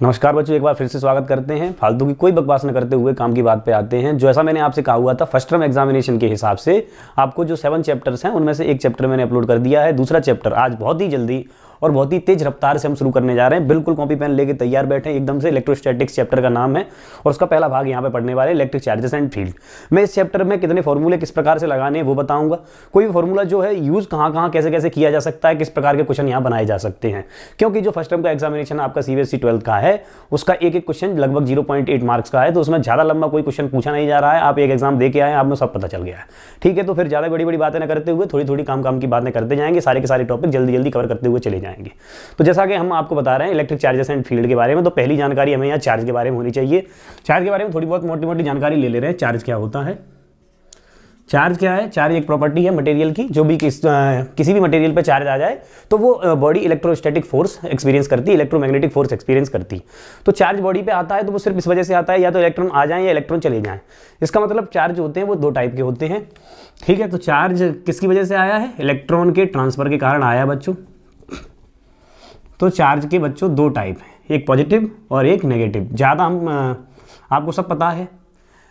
नमस्कार बच्चों, एक बार फिर से स्वागत करते हैं। फालतू की कोई बकवास न करते हुए काम की बात पे आते हैं। जो ऐसा मैंने आपसे कहा हुआ था फर्स्ट टर्म एग्जामिनेशन के हिसाब से आपको जो 7 चैप्टर्स हैं उनमें से एक चैप्टर मैंने अपलोड कर दिया है। दूसरा चैप्टर आज बहुत ही जल्दी और बहुत ही तेज रफ्तार से हम शुरू करने जा रहे हैं। बिल्कुल कॉपी पेन लेके तैयार बैठे एकदम से। इलेक्ट्रोस्टैटिक्स चैप्टर का नाम है और उसका पहला भाग यहाँ पे पढ़ने वाले इलेक्ट्रिक चार्जेस एंड फील्ड। मैं इस चैप्टर में कितने फॉर्मूले किस प्रकार से लगाने हैं वो बताऊंगा। कोई भी फॉर्मूला जो है यूज कहाँ कहाँ कैसे कैसे किया जा सकता है, किस प्रकार के क्वेश्चन यहाँ बनाए जा सकते हैं। क्योंकि जो फर्स्ट टर्म का एग्जामिनेशन आपका CBSE 12th का है उसका एक एक क्वेश्चन लगभग 0.8 मार्क्स का है, तो उसमें ज्यादा लंबा कोई क्वेश्चन पूछा नहीं जा रहा है। आप एक एग्जाम दे के आए, आप में सब पता चल गया है। ठीक है, तो फिर ज्यादा बड़ी बड़ी बातें न करते हुए थोड़ी थोड़ी काम की बातें करते जाएंगे। सारे के सारे टॉपिक जल्दी जल्दी कवर करते हुए चले जाएंगे। तो जैसा कि हम आपको बता रहे हैं इलेक्ट्रिक चार्जेस एंड फील्ड के बारे में, तो पहली जानकारी हमें यहाँ चार्ज के बारे में होनी चाहिए। चार्ज के बारे में थोड़ी बहुत मोटी मोटी जानकारी ले रहे हैं। चार्ज क्या होता है, चार्ज क्या है? चार्ज एक प्रॉपर्टी है मटेरियल की। जो भी किसी भी मटेरियल पे चार्ज आ जाए तो वो बॉडी इलेक्ट्रोस्टैटिक फोर्स एक्सपीरियंस करती है, इलेक्ट्रोमैग्नेटिक फोर्स एक्सपीरियंस करती। तो चार्ज बॉडी पे आता है तो वो सिर्फ इस वजह से आता है या तो इलेक्ट्रॉन आ जाए या इलेक्ट्रॉन चले जाएं। इसका मतलब चार्ज होते हैं वो दो टाइप के होते हैं। ठीक है, तो चार्ज किसकी वजह से आया है? इलेक्ट्रॉन के ट्रांसफर के कारण आया बच्चों। तो चार्ज के बच्चों दो टाइप हैं, एक पॉजिटिव और एक नेगेटिव। ज़्यादा हम आपको सब पता है।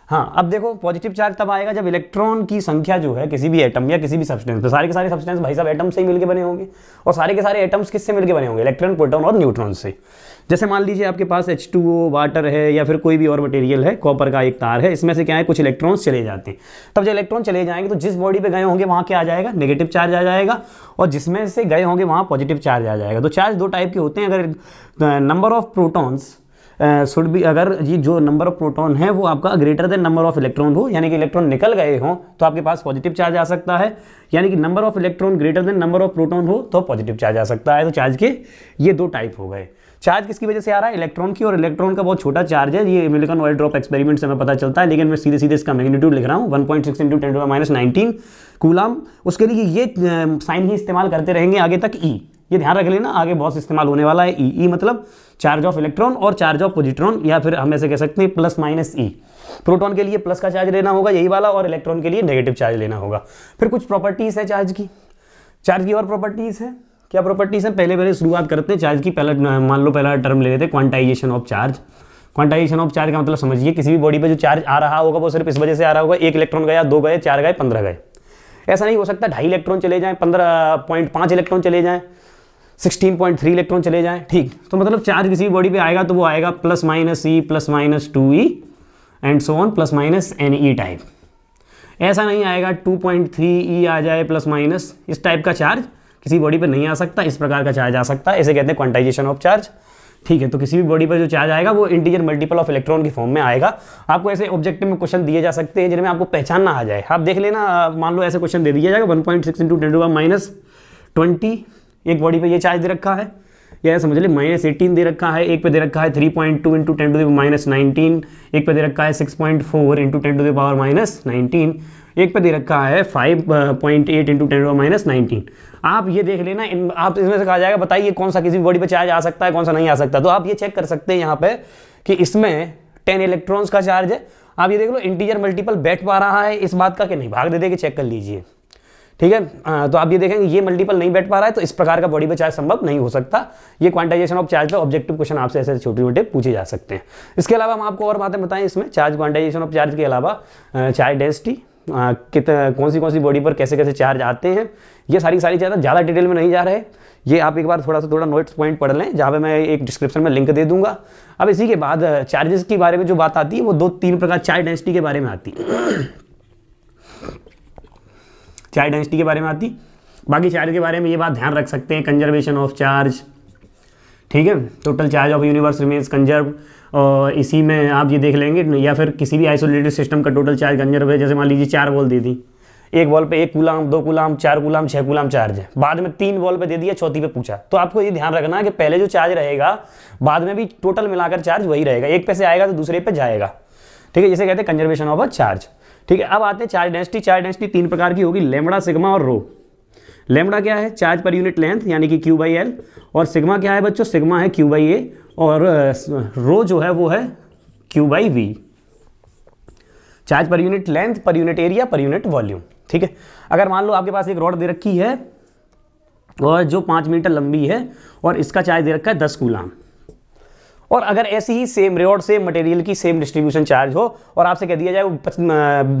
हाँ, अब देखो पॉजिटिव चार्ज तब आएगा जब इलेक्ट्रॉन की संख्या जो है किसी भी एटम या किसी भी सब्सटेंस, तो सारे के सारे सब्सटेंस भाई साहब एटम से ही मिलके बने होंगे। और सारे के सारे एटम्स किससे मिलके बने होंगे? इलेक्ट्रॉन, प्रोटॉन और न्यूट्रॉन से। जैसे मान लीजिए आपके पास H2O वाटर है या फिर कोई भी और मटेरियल है, कॉपर का एक तार है, इसमें से क्या है कुछ इलेक्ट्रॉन्स चले जाते हैं। तब जब इलेक्ट्रॉन चले जाएंगे तो जिस बॉडी पे गए होंगे वहाँ क्या आ जाएगा? नेगेटिव चार्ज आ जाएगा। और जिसमें से गए होंगे वहाँ पॉजिटिव चार्ज आ जाएगा। तो चार्ज दो टाइप के होते हैं। अगर number of protons should be, अगर ये जो नंबर ऑफ प्रोटॉन है वो आपका greater than number of electron हो, यानी कि इलेक्ट्रॉन निकल गए हों तो आपके पास पॉजिटिव चार्ज आ सकता है। यानी कि number of electron greater than number of proton हो तो पॉजिटिव चार्ज आ सकता है। तो चार्ज के ये दो टाइप हो गए। चार्ज किसकी वजह से आ रहा है? इलेक्ट्रॉन की। और इलेक्ट्रॉन का बहुत छोटा चार्ज है। ये मिल्टन ऑयल ड्रॉप एक्सपेरिमेंट से हमें पता चलता है, लेकिन मैं सीधे सीधे इसका मैग्नीट्यूड लिख रहा हूँ 1.6 × 10⁻19 कूलम। उसके लिए ये साइन ही इस्तेमाल करते रहेंगे आगे तक। ई, ये ध्यान रख लेना, आगे बहुत इस्तेमाल होने वाला है। ई मतलब चार्ज ऑफ इलेक्ट्रॉन और चार्ज ऑफ पॉजिट्रॉन, या फिर हम ऐसे कह सकते हैं प्लस माइनस ई। प्रोटॉन के लिए प्लस का चार्ज लेना होगा यही वाला, और इलेक्ट्रॉन के लिए नेगेटिव चार्ज लेना होगा। फिर कुछ प्रॉपर्टीज है चार्ज की। चार्ज की और प्रॉपर्टीज है। क्या प्रॉपर्टीज है? पहले शुरुआत करते हैं चार्ज की। पहला मान लो पहला टर्म ले लेते हैं, quantization of charge. Quantization of charge का मतलब समझिए, किसी भी बॉडी पे जो चार्ज आ रहा होगा वो सिर्फ इस वजह से आ रहा होगा, एक इलेक्ट्रॉन गया, दो गए, चार गए, 15 गए। ऐसा नहीं हो सकता 2.5 इलेक्ट्रॉन चले जाएं, 15.5 इलेक्ट्रॉन चले जाएं, 16.3 इलेक्ट्रॉन चले जाएं। ठीक, तो मतलब चार्ज किसी भी बॉडी पे आएगा तो वो आएगा plus minus E, plus minus 2e and so on, plus minus NE type. ऐसा नहीं आएगा 2.3e आ जाए प्लस माइनस। इस टाइप का चार्ज किसी बॉडी पे नहीं आ सकता। इस प्रकार का चार्ज आ सकता है, इसे कहते हैं क्वांटाइजेशन ऑफ चार्ज। ठीक है, तो किसी भी बॉडी पर जो चार्ज आएगा वो इंटीजर मल्टीपल ऑफ इलेक्ट्रॉन की फॉर्म में आएगा। आपको ऐसे ऑब्जेक्टिव में क्वेश्चन दिए जा सकते हैं जिनमें आपको पहचानना आ जाए। आप देख लेना, मान लो ऐसे क्वेश्चन दे दिया जाएगा 1.6 × 10⁻20 एक बॉडी पे ये चार्ज दे रखा है, या समझ ले -18 दे रखा है, एक पे दे रखा है 3.2 × 10⁻19, एक पे दे रखा है 6.4 × 10⁻19, एक पे दे रखा है 5.8 × 10⁻19। आप ये देख लेना, आप इसमें से कहा जाएगा बताइए कौन सा किसी भी बॉडी पे चार्ज आ सकता है, कौन सा नहीं आ सकता। तो आप ये चेक कर सकते हैं यहाँ पे कि इसमें 10 इलेक्ट्रॉन्स का चार्ज है। आप ये देख लो इंटीजर मल्टीपल बैठ पा रहा है इस बात का कि नहीं, भाग दे दे के चेक कर लीजिए। ठीक है, तो आप ये देखेंगे ये मल्टीपल नहीं बैठ पा रहा है, तो इस प्रकार का बॉडी पे चार्ज संभव नहीं हो सकता। ये क्वांटाइजेशन ऑफ चार्ज पे ऑब्जेक्टिव क्वेश्चन आपसे ऐसे छोटे छोटे पूछे जा सकते हैं। इसके अलावा हम आपको और बातें बताएं इसमें चार्ज क्वांटाइजेशन ऑफ चार्ज के अलावा, चार्ज डेंसिटी, कौन सी बॉडी पर कैसे कैसे चार्ज आते हैं, ये सारी ज़्यादा डिटेल में नहीं जा रहे। ये आप एक बार थोड़ा नोट्स पॉइंट पढ़ लें, जहाँ पे मैं एक डिस्क्रिप्शन में लिंक दे दूंगा। अब इसी के बाद चार्जेस के बारे में जो बात आती है वो 2-3 प्रकार चार्ज डेंसिटी के बारे में आती है। चार्ज डेंसिटी के बारे में आती। बाकी चार्ज के बारे में ये बात ध्यान रख सकते हैं, कंजर्वेशन ऑफ चार्ज। ठीक है, total charge of universe remains conserve. और इसी में आप ये देख लेंगे, या फिर किसी भी आइसोलेटेड सिस्टम का टोटल चार्ज कंजर्व है। जैसे मान लीजिए 4 वोल्ट दे दी, एक वॉल पे 1 coulomb, 2 coulomb, 4 coulomb, 6 coulomb charge है। बाद में 3 वॉल पे दे दिया, चौथी पे पूछा। तो आपको ये ध्यान रखना है कि पहले जो चार्ज रहेगा बाद में भी टोटल मिलाकर चार्ज वही रहेगा, एक पे से आएगा तो दूसरे पे जाएगा। ठीक है, जिसे कहते हैं कंजर्वेशन ऑफ अ चार्ज। ठीक है, अब आते हैं चार्ज डेंसिटी। चार्ज डेंसिटी 3 प्रकार की होगी, लैम्बडा, सिग्मा और रो। लैम्बडा क्या है? चार्ज पर यूनिट लेंथ, यानी कि Q/L। और सिग्मा क्या है बच्चों? सिग्मा है Q/A। और रो जो है वो है Q/V। Charge per unit length, per unit area, per unit volume. ठीक है, अगर मान लो आपके पास एक रॉड दे रखी है और जो 5 मीटर लंबी है और इसका चार्ज दे रखा है 10 कूलम, और अगर ऐसी ही सेम रेड सेम मटेरियल की सेम डिस्ट्रीब्यूशन चार्ज हो और आपसे कह दिया जाए वो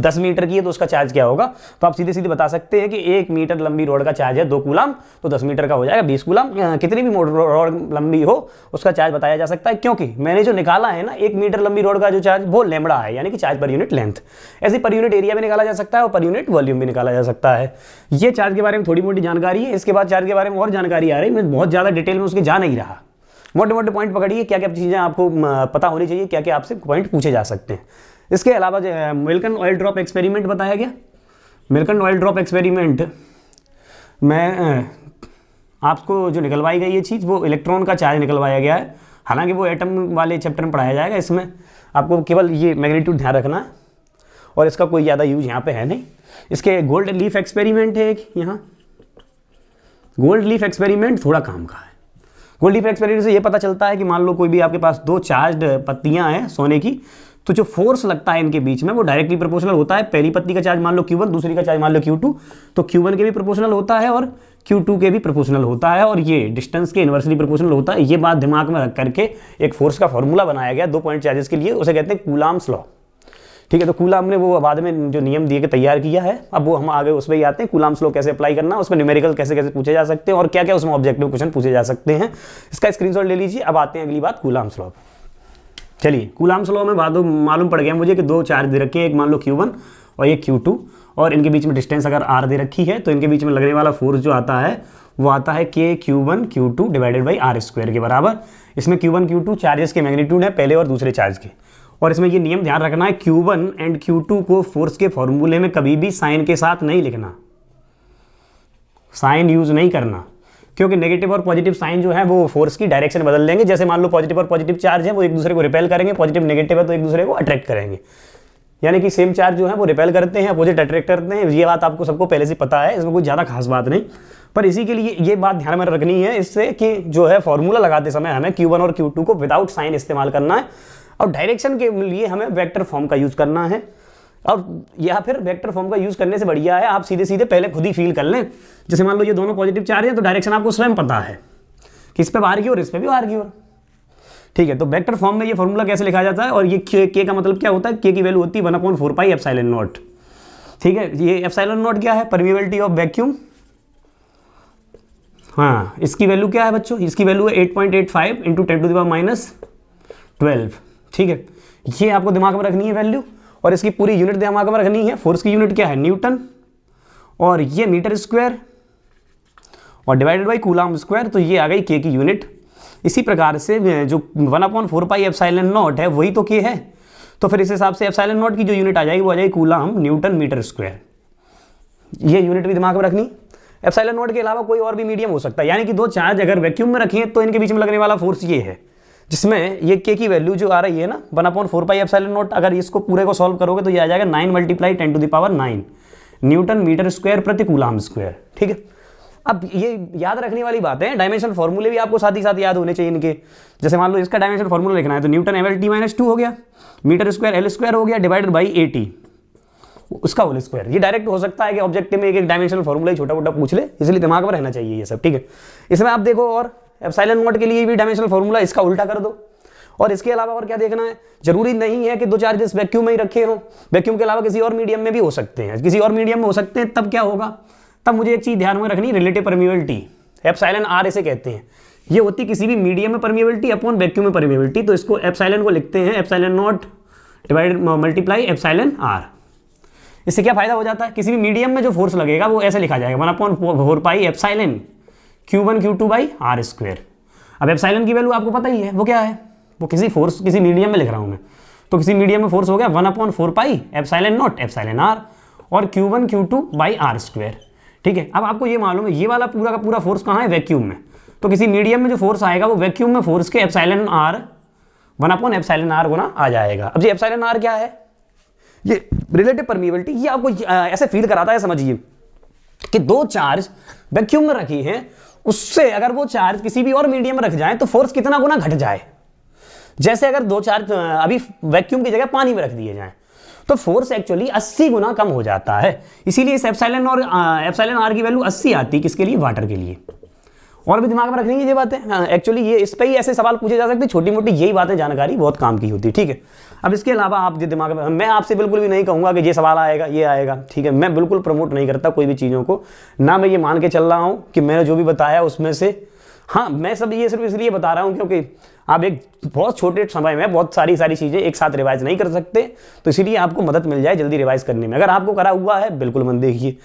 10 मीटर की है तो उसका चार्ज क्या होगा, तो आप सीधे सीधे बता सकते हैं कि 1 मीटर लंबी रोड का चार्ज है 2 कूलम, तो 10 मीटर का हो जाएगा 20 कूलम। कितनी भी रोड लंबी हो उसका चार्ज बताया जा सकता है, क्योंकि मैंने जो निकाला है ना 1 मीटर लंबी रोड का जो चार्ज वो लैम्बडा है, यानी कि चार्ज पर यूनिट लेंथ। ऐसे पर यूनिट एरिया भी निकाला जा सकता है और पर यूनिट वॉल्यूम भी निकाला जा सकता है। ये चार्ज के बारे में थोड़ी मोटी जानकारी है। इसके बाद चार्ज के बारे में और जानकारी आ रही है, मैं बहुत ज़्यादा डिटेल में उसके जा नहीं रहा, मोटे मोटे पॉइंट पकड़िए, क्या क्या चीज़ें आपको पता होनी चाहिए, क्या क्या आपसे पॉइंट पूछे जा सकते हैं। इसके अलावा मिल्टन ऑयल ड्रॉप एक्सपेरिमेंट बताया गया। मिल्टन ऑयल ड्रॉप एक्सपेरिमेंट में आपको जो निकलवाई गई ये चीज़ वो इलेक्ट्रॉन का चार्ज निकलवाया गया है। हालांकि वो एटम वाले चैप्टर में पढ़ाया जाएगा, इसमें आपको केवल ये मैग्नीट्यूड ध्यान रखना है और इसका कोई ज़्यादा यूज यहाँ पे है नहीं। इसके गोल्ड लीफ एक्सपेरिमेंट है एक, यहाँ गोल्ड लीफ एक्सपेरिमेंट थोड़ा काम का है। गोल्ड लीफ एक्सपेरिमेंट से ये पता चलता है कि मान लो कोई भी आपके पास 2 चार्ज्ड पत्तियां हैं सोने की, तो जो फोर्स लगता है इनके बीच में वो डायरेक्टली प्रोपोर्शनल होता है। पहली पत्ती का चार्ज मान लो Q1, दूसरी का चार्ज मान लो Q2, तो Q1 के भी प्रोपोर्शनल होता है और Q2 के भी प्रोपोर्शनल होता है, और ये डिस्टेंस के इनवर्सली प्रोपोर्शनल होता है। ये बात दिमाग में रख करके एक फोर्स का फॉर्मूला बनाया गया 2 पॉइंट चार्जेस के लिए, उसे कहते हैं कूलाम्स लॉ। ठीक है, तो कूलाम ने वो बाद में जो नियम दिए के तैयार किया है, अब वो हम आगे उसमें ही आते हैं। कूलाम्स लॉ कैसे अप्लाई करना, उसमें न्यूमेरिकल कैसे कैसे पूछे जा सकते हैं और क्या क्या उसमें ऑब्जेक्टिव क्वेश्चन पूछे जा सकते हैं, इसका स्क्रीनशॉट ले लीजिए। अब आते हैं अगली बात कूलाम्स लॉ। चलिए, कूलाम्स लॉ में मालूम पड़ गया मुझे कि 2 चार्ज दे रखे हैं, एक मान लो Q1 और एक Q2, और इनके बीच में डिस्टेंस अगर R दे रखी है तो इनके बीच में लगने वाला फोर्स जो आता है वो आता है K Q1 Q2 divided by R² के बराबर। इसमें Q1 Q2 चार्जेस के मैग्नीट्यूड है, पहले और दूसरे चार्ज के। और इसमें ये नियम ध्यान रखना है, Q1 एंड Q2 को फोर्स के फॉर्मूले में कभी भी साइन के साथ नहीं लिखना, साइन यूज नहीं करना, क्योंकि नेगेटिव और पॉजिटिव साइन जो है वो फोर्स की डायरेक्शन बदल देंगे। जैसे मान लो पॉजिटिव और पॉजिटिव चार्ज है वो एक दूसरे को रिपेल करेंगे, पॉजिटिव नेगेटिव है तो एक दूसरे को अट्रैक्ट करेंगे, यानी कि सेम चार्ज जो है वो रिपेल करते हैं, अपोजिट अट्रैक्ट करते हैं। ये बात आपको सबको पहले से पता है, इसमें कोई ज़्यादा खास बात नहीं, पर इसी के लिए ये बात ध्यान में रखनी है इससे कि जो है फॉर्मूला लगाते समय हमें Q1 और Q2 को विदाउट साइन इस्तेमाल करना है, और डायरेक्शन के लिए हमें वेक्टर फॉर्म का यूज करना है। और या फिर वेक्टर फॉर्म का यूज करने से बढ़िया है आप सीधे सीधे पहले खुद ही फील कर लें। जैसे मान लो ये दोनों पॉजिटिव चार्ज हैं तो डायरेक्शन आपको स्वयं पता है कि इस पे बाहर की ओर, इस पे भी बाहर की ओर। ठीक है, तो वेक्टर फॉर्म में ये फॉर्मूला कैसे लिखा जाता है, और ये के का मतलब क्या होता है, के की वैल्यू होती है 1/4 पाई एप्सिलॉन नॉट। ठीक है, ये एप्सिलॉन नॉट क्या है, परमिएबिलिटी ऑफ वैक्यूम। हाँ, इसकी वैल्यू क्या है बच्चों, इसकी वैल्यू है 8.85 इंटू 10⁻12। ठीक है, ये आपको दिमाग में रखनी है वैल्यू, और इसकी पूरी यूनिट दिमाग में रखनी है। फोर्स की यूनिट क्या है, न्यूटन, और ये मीटर स्क्वायर, और डिवाइडेड बाई कूलाम स्क्वायर, तो ये आ गई के की यूनिट। इसी प्रकार से जो 1/4 पाई एप्सिलॉन नॉट है वही तो के है, तो फिर इस हिसाब से एप्सिलॉन नॉट की जो यूनिट आ जाएगी वो आ जाएगी कूलाम न्यूटन मीटर स्क्वायर। ये यूनिट भी दिमाग में रखनी। एप्सिलॉन नॉट के अलावा कोई और भी मीडियम हो सकता है, यानी कि 2 चार्ज अगर वैक्यूम में रखें तो इनके बीच में लगने वाला फोर्स ये है, जिसमें ये के की वैल्यू जो आ रही है ना 1/4 पाई एप्सिलॉन नॉट, अगर इसको पूरे को सॉल्व करोगे तो ये आ जाएगा 9 × 10⁻9 न्यूटन मीटर स्क्वायर प्रति कूलाम स्क्वायर। ठीक है, अब ये याद रखने वाली बात है, डायमेंशन फॉर्मूले भी आपको साथ ही साथ याद होने चाहिए इनके। जैसे मान लो इसका डायमेंशन फॉर्मूला लिखना है तो न्यूटन mLT-2 हो गया, मीटर स्क्वायर L² हो गया, डिवाइडेड बाई 80 उसका होल स्क्वायर। ये डायरेक्ट हो सकता है कि ऑब्जेक्टिव में एक डायमेंशनल फॉर्मूला ही छोटा मोटा पूछ ले, इसलिए दिमाग में रहना चाहिए ये सब। ठीक है, इसमें आप देखो, और एप्सिलॉन नॉट के लिए भी डायमेंशनल फॉर्मूला इसका उल्टा कर दो। और इसके अलावा और क्या देखना है, जरूरी नहीं है कि 2 चार्जेस वैक्यूम में ही रखे हों, वैक्यूम के अलावा किसी और मीडियम में भी हो सकते हैं, किसी और मीडियम में हो सकते हैं। तब क्या होगा, तब मुझे एक चीज ध्यान में रखनी, रिलेटिव परमिएबिलिटी, एप्सिलॉन R इसे कहते हैं। ये होती किसी भी मीडियम में परमिएबिलिटी अपॉन वैक्यूम में परमिएबिलिटी, तो इसको एप्सिलॉन को लिखते हैं epsilon not divided multiply epsilon R। इससे क्या फायदा हो जाता है, किसी भी मीडियम में जो फोर्स लगेगा वो ऐसे लिखा जाएगा 1/4 pi epsilon Q1 Q2 by R²। अब एप्सिलॉन की वैल्यू आपको पता ही है वो क्या है, वो किसी फोर्स किसी मीडियम में लिख रहा हूं मैं, तो किसी मीडियम में फोर्स हो गया 1/4 pi epsilon not epsilon R और Q1 Q2 बाई R²। ठीक है, अब आपको ये मालूम है ये वाला पूरा का पूरा फोर्स कहाँ है, वैक्यूम में, तो किसी मीडियम में जो फोर्स आएगा वो वैक्यूम में फोर्स के एप्सिलॉन R 1/ε गुना आ जाएगा। अब ये एप्सिलॉन R क्या है, ये रिलेटिव परमिएबिलिटी, ये आपको ऐसे फील कराता है, समझिए कि 2 चार्ज वैक्यूम में रखी हैं, उससे अगर वो चार्ज किसी भी और मीडियम में रख जाए तो फोर्स कितना गुना घट जाए। जैसे अगर 2 चार्ज अभी वैक्यूम की जगह पानी में रख दिए जाएं तो फोर्स एक्चुअली 80 गुना कम हो जाता है। इसीलिए इस एप्सिलॉन R की वैल्यू 80 आती है, किसके लिए, वाटर के लिए। और भी दिमाग में रखनी है ये बातें। हाँ, एक्चुअली ये इस पे ही ऐसे सवाल पूछे जा सकते हैं, छोटी मोटी यही बातें जानकारी बहुत काम की होती है, ठीक है। अब इसके अलावा आप जो दिमाग में, मैं आपसे बिल्कुल भी नहीं कहूँगा कि ये सवाल आएगा ये आएगा, ठीक है। मैं बिल्कुल प्रमोट नहीं करता कोई भी चीज़ों को, ना मैं ये मान के चल रहा हूँ कि मैंने जो भी बताया उसमें से, हाँ मैं सब ये सिर्फ इसलिए बता रहा हूँ क्योंकि आप एक बहुत छोटे समय में बहुत सारी चीज़ें एक साथ रिवाइज नहीं कर सकते, तो इसीलिए आपको मदद मिल जाए जल्दी रिवाइज करने में। अगर आपको करा हुआ है बिल्कुल मन देखिए,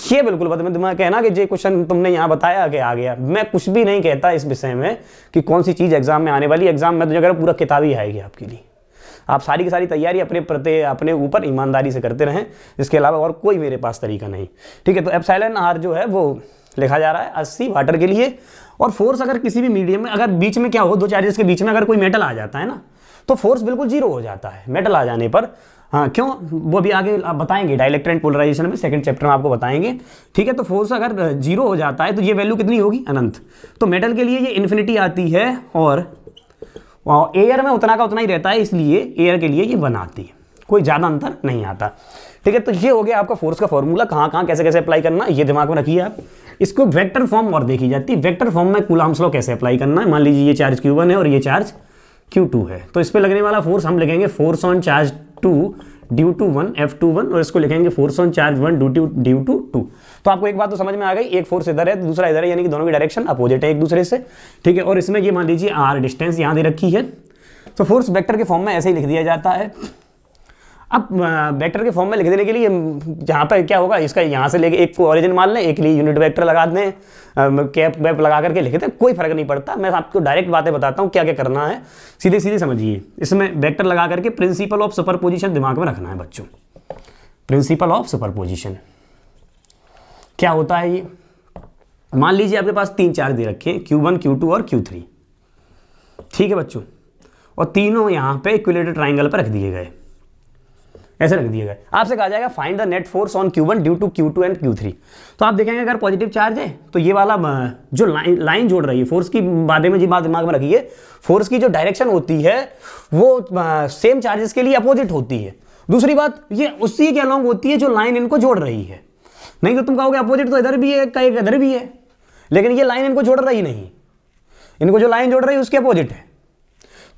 ये बिल्कुल मत मैं कहना कि ये क्वेश्चन तुमने यहाँ बताया कि आ गया, मैं कुछ भी नहीं कहता इस विषय में कि कौन सी चीज़ एग्जाम में आने वाली। एग्जाम में तो जगह पूरा किताब ही आएगी आपके लिए, आप सारी की सारी तैयारी अपने ऊपर ईमानदारी से करते रहें, इसके अलावा और कोई मेरे पास तरीका नहीं, ठीक है। तो एप्सिलॉन आर जो है वो लिखा जा रहा है 80 वाटर के लिए, और फोर्स अगर किसी भी मीडियम में, अगर बीच में क्या हो, दो चार्जेस के बीच में अगर कोई मेटल आ जाता है ना, तो फोर्स बिल्कुल जीरो हो जाता है मेटल आ जाने पर। हाँ क्यों, वो भी आगे आप बताएंगे डाइलेक्ट्रिक एंड पोलराइजेशन में, सेकंड चैप्टर में आपको बताएंगे, ठीक है। तो फोर्स अगर जीरो हो जाता है तो ये वैल्यू कितनी होगी, अनंत। तो मेटल के लिए ये इन्फिनिटी आती है, और एयर में उतना का उतना ही रहता है, इसलिए एयर के लिए ये 1 आती है, कोई ज़्यादा अंतर नहीं आता, ठीक है। तो ये हो गया आपका फोर्स का फॉर्मूला, कहाँ कहाँ कैसे कैसे अप्लाई करना ये दिमाग में रखिए आप। इसको वेक्टर फॉर्म और देखी जाती है, वेक्टर फॉर्म में कूलम्ब्स लॉ कैसे अप्लाई करना है। मान लीजिए ये चार्ज Q1 है और ये चार्ज Q2 है, तो इस पर लगने वाला फोर्स हम लिखेंगे force on charge 2 due to 1 F21, और इसको लिखेंगे force on charge 1 due to 2। तो आपको एक बात तो समझ में आ गई, एक फोर्स इधर है दूसरा इधर है, यानी कि दोनों की डायरेक्शन अपोजिट है एक दूसरे से, ठीक है। और इसमें ये मान लीजिए R डिस्टेंस यहाँ दे रखी है, तो फोर्स वेक्टर के फॉर्म में ऐसे ही लिख दिया जाता है। अब वेक्टर के फॉर्म में लिख देने के लिए जहाँ पर क्या होगा, इसका यहाँ से लेके एक को ओरिजिन मान लें, एक के लिए यूनिट वेक्टर लगा दें, कैप वैप लगा करके लिख दें, कोई फर्क नहीं पड़ता। मैं आपको डायरेक्ट बातें बताता हूँ क्या क्या करना है, सीधे सीधे समझिए। इसमें वेक्टर लगा करके प्रिंसिपल ऑफ सुपरपोजिशन दिमाग में रखना है बच्चों। प्रिंसिपल ऑफ सुपरपोजिशन क्या होता है ये, मान लीजिए आपके पास 3 चार्ज दे रखे हैं Q1 Q2 और Q3, ठीक है बच्चों, और तीनों यहाँ पे इक्विलेटरल ट्राइंगल पर रख दिए गए, ऐसे रख दिए गए। आपसे कहा जाएगा find the net force on Q1 due to Q2 and Q3। तो आप देखेंगे अगर पॉजिटिव चार्ज है तो ये वाला जो लाइन जोड़ रही है फोर्स की, बारे में जी बात दिमाग में रखिए, फोर्स की जो डायरेक्शन होती है वो सेम चार्जेस के लिए अपोजिट होती है। दूसरी बात ये उसी के अलॉन्ग होती है जो लाइन इनको जोड़ रही है, नहीं तो तुम कहोगे अपोजिट तो इधर भी है का एक इधर भी है, लेकिन ये लाइन इनको जोड़ रही नहीं, इनको जो लाइन जोड़ रही है उसके अपोजिट है,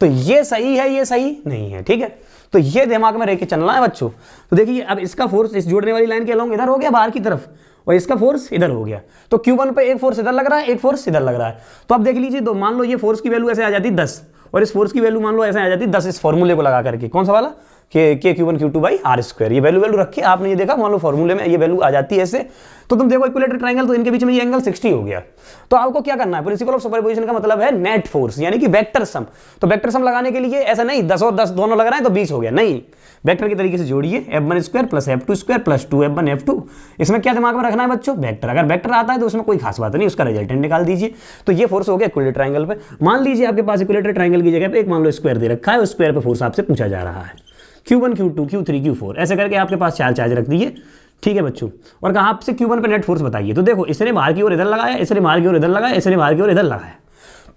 तो ये सही है ये सही नहीं है, ठीक है। तो ये दिमाग में रह के चलना है बच्चों। तो देखिए अब इसका फोर्स इस जोड़ने वाली लाइन के अलॉन्ग इधर हो गया बाहर की तरफ, और इसका फोर्स इधर हो गया, तो Q1 पे एक फोर्स इधर लग रहा है एक फोर्स इधर लग रहा है। तो अब देख लीजिए, तो मान लो ये फोर्स की वैल्यू ऐसे आ जाती 10, और इस फोर्स की वैल्यू मान लो ऐसे आ जाती 10, इस फॉर्मूले को लगा करके, कौन सा वाला के Q1 Q2 बाई R², ये वैल्यू रखी आपने, ये देखा मान लो फॉर्मूले में ये वैल्यू आ जाती है ऐसे। तो तुम देखो इक्विलेटरल ट्रायंगल, तो इनके बीच में ये एंगल 60 हो गया। तो आपको क्या करना है, प्रिंसिपल ऑफ सुपरपोजिशन का मतलब है नेट फोर्स, यानी कि वेक्टर सम। तो वेक्टर सम लगाने के लिए ऐसा नहीं 10 और 10 दोनों लग रहे हैं तो 20 हो गया, नहीं, वेक्टर के तरीके से जोड़िए F1² plus F2² plus 2F1 F2। इसमें क्या दिमाग में रखना है बच्चों, वेक्टर। अगर वेक्टर आता है तो उसमें कोई खास बात नहीं, उसका रिजल्टेंट निकाल दीजिए। तो ये फोर्स हो गया इक्विलेटरल ट्रायंगल पे। मान लीजिए आपके पास इक्विलेटरल ट्रायंगल की जगह पे एक मान लो स्क्वायर दे रखा है, उस स्क्वायर पे फोर्स आपसे पूछा जा रहा है Q1 Q2 Q3 Q4, ऐसे करके आपके पास 4 चार्ज रख दिए, ठीक है बच्चों। और कहा आपसे Q1 पे नेट फोर्स बताइए, तो देखो इसने बाहर की ओर इधर लगाया, इसने बाहर की ओर इधर लगाया, इसने बाहर की ओर इधर लगाया,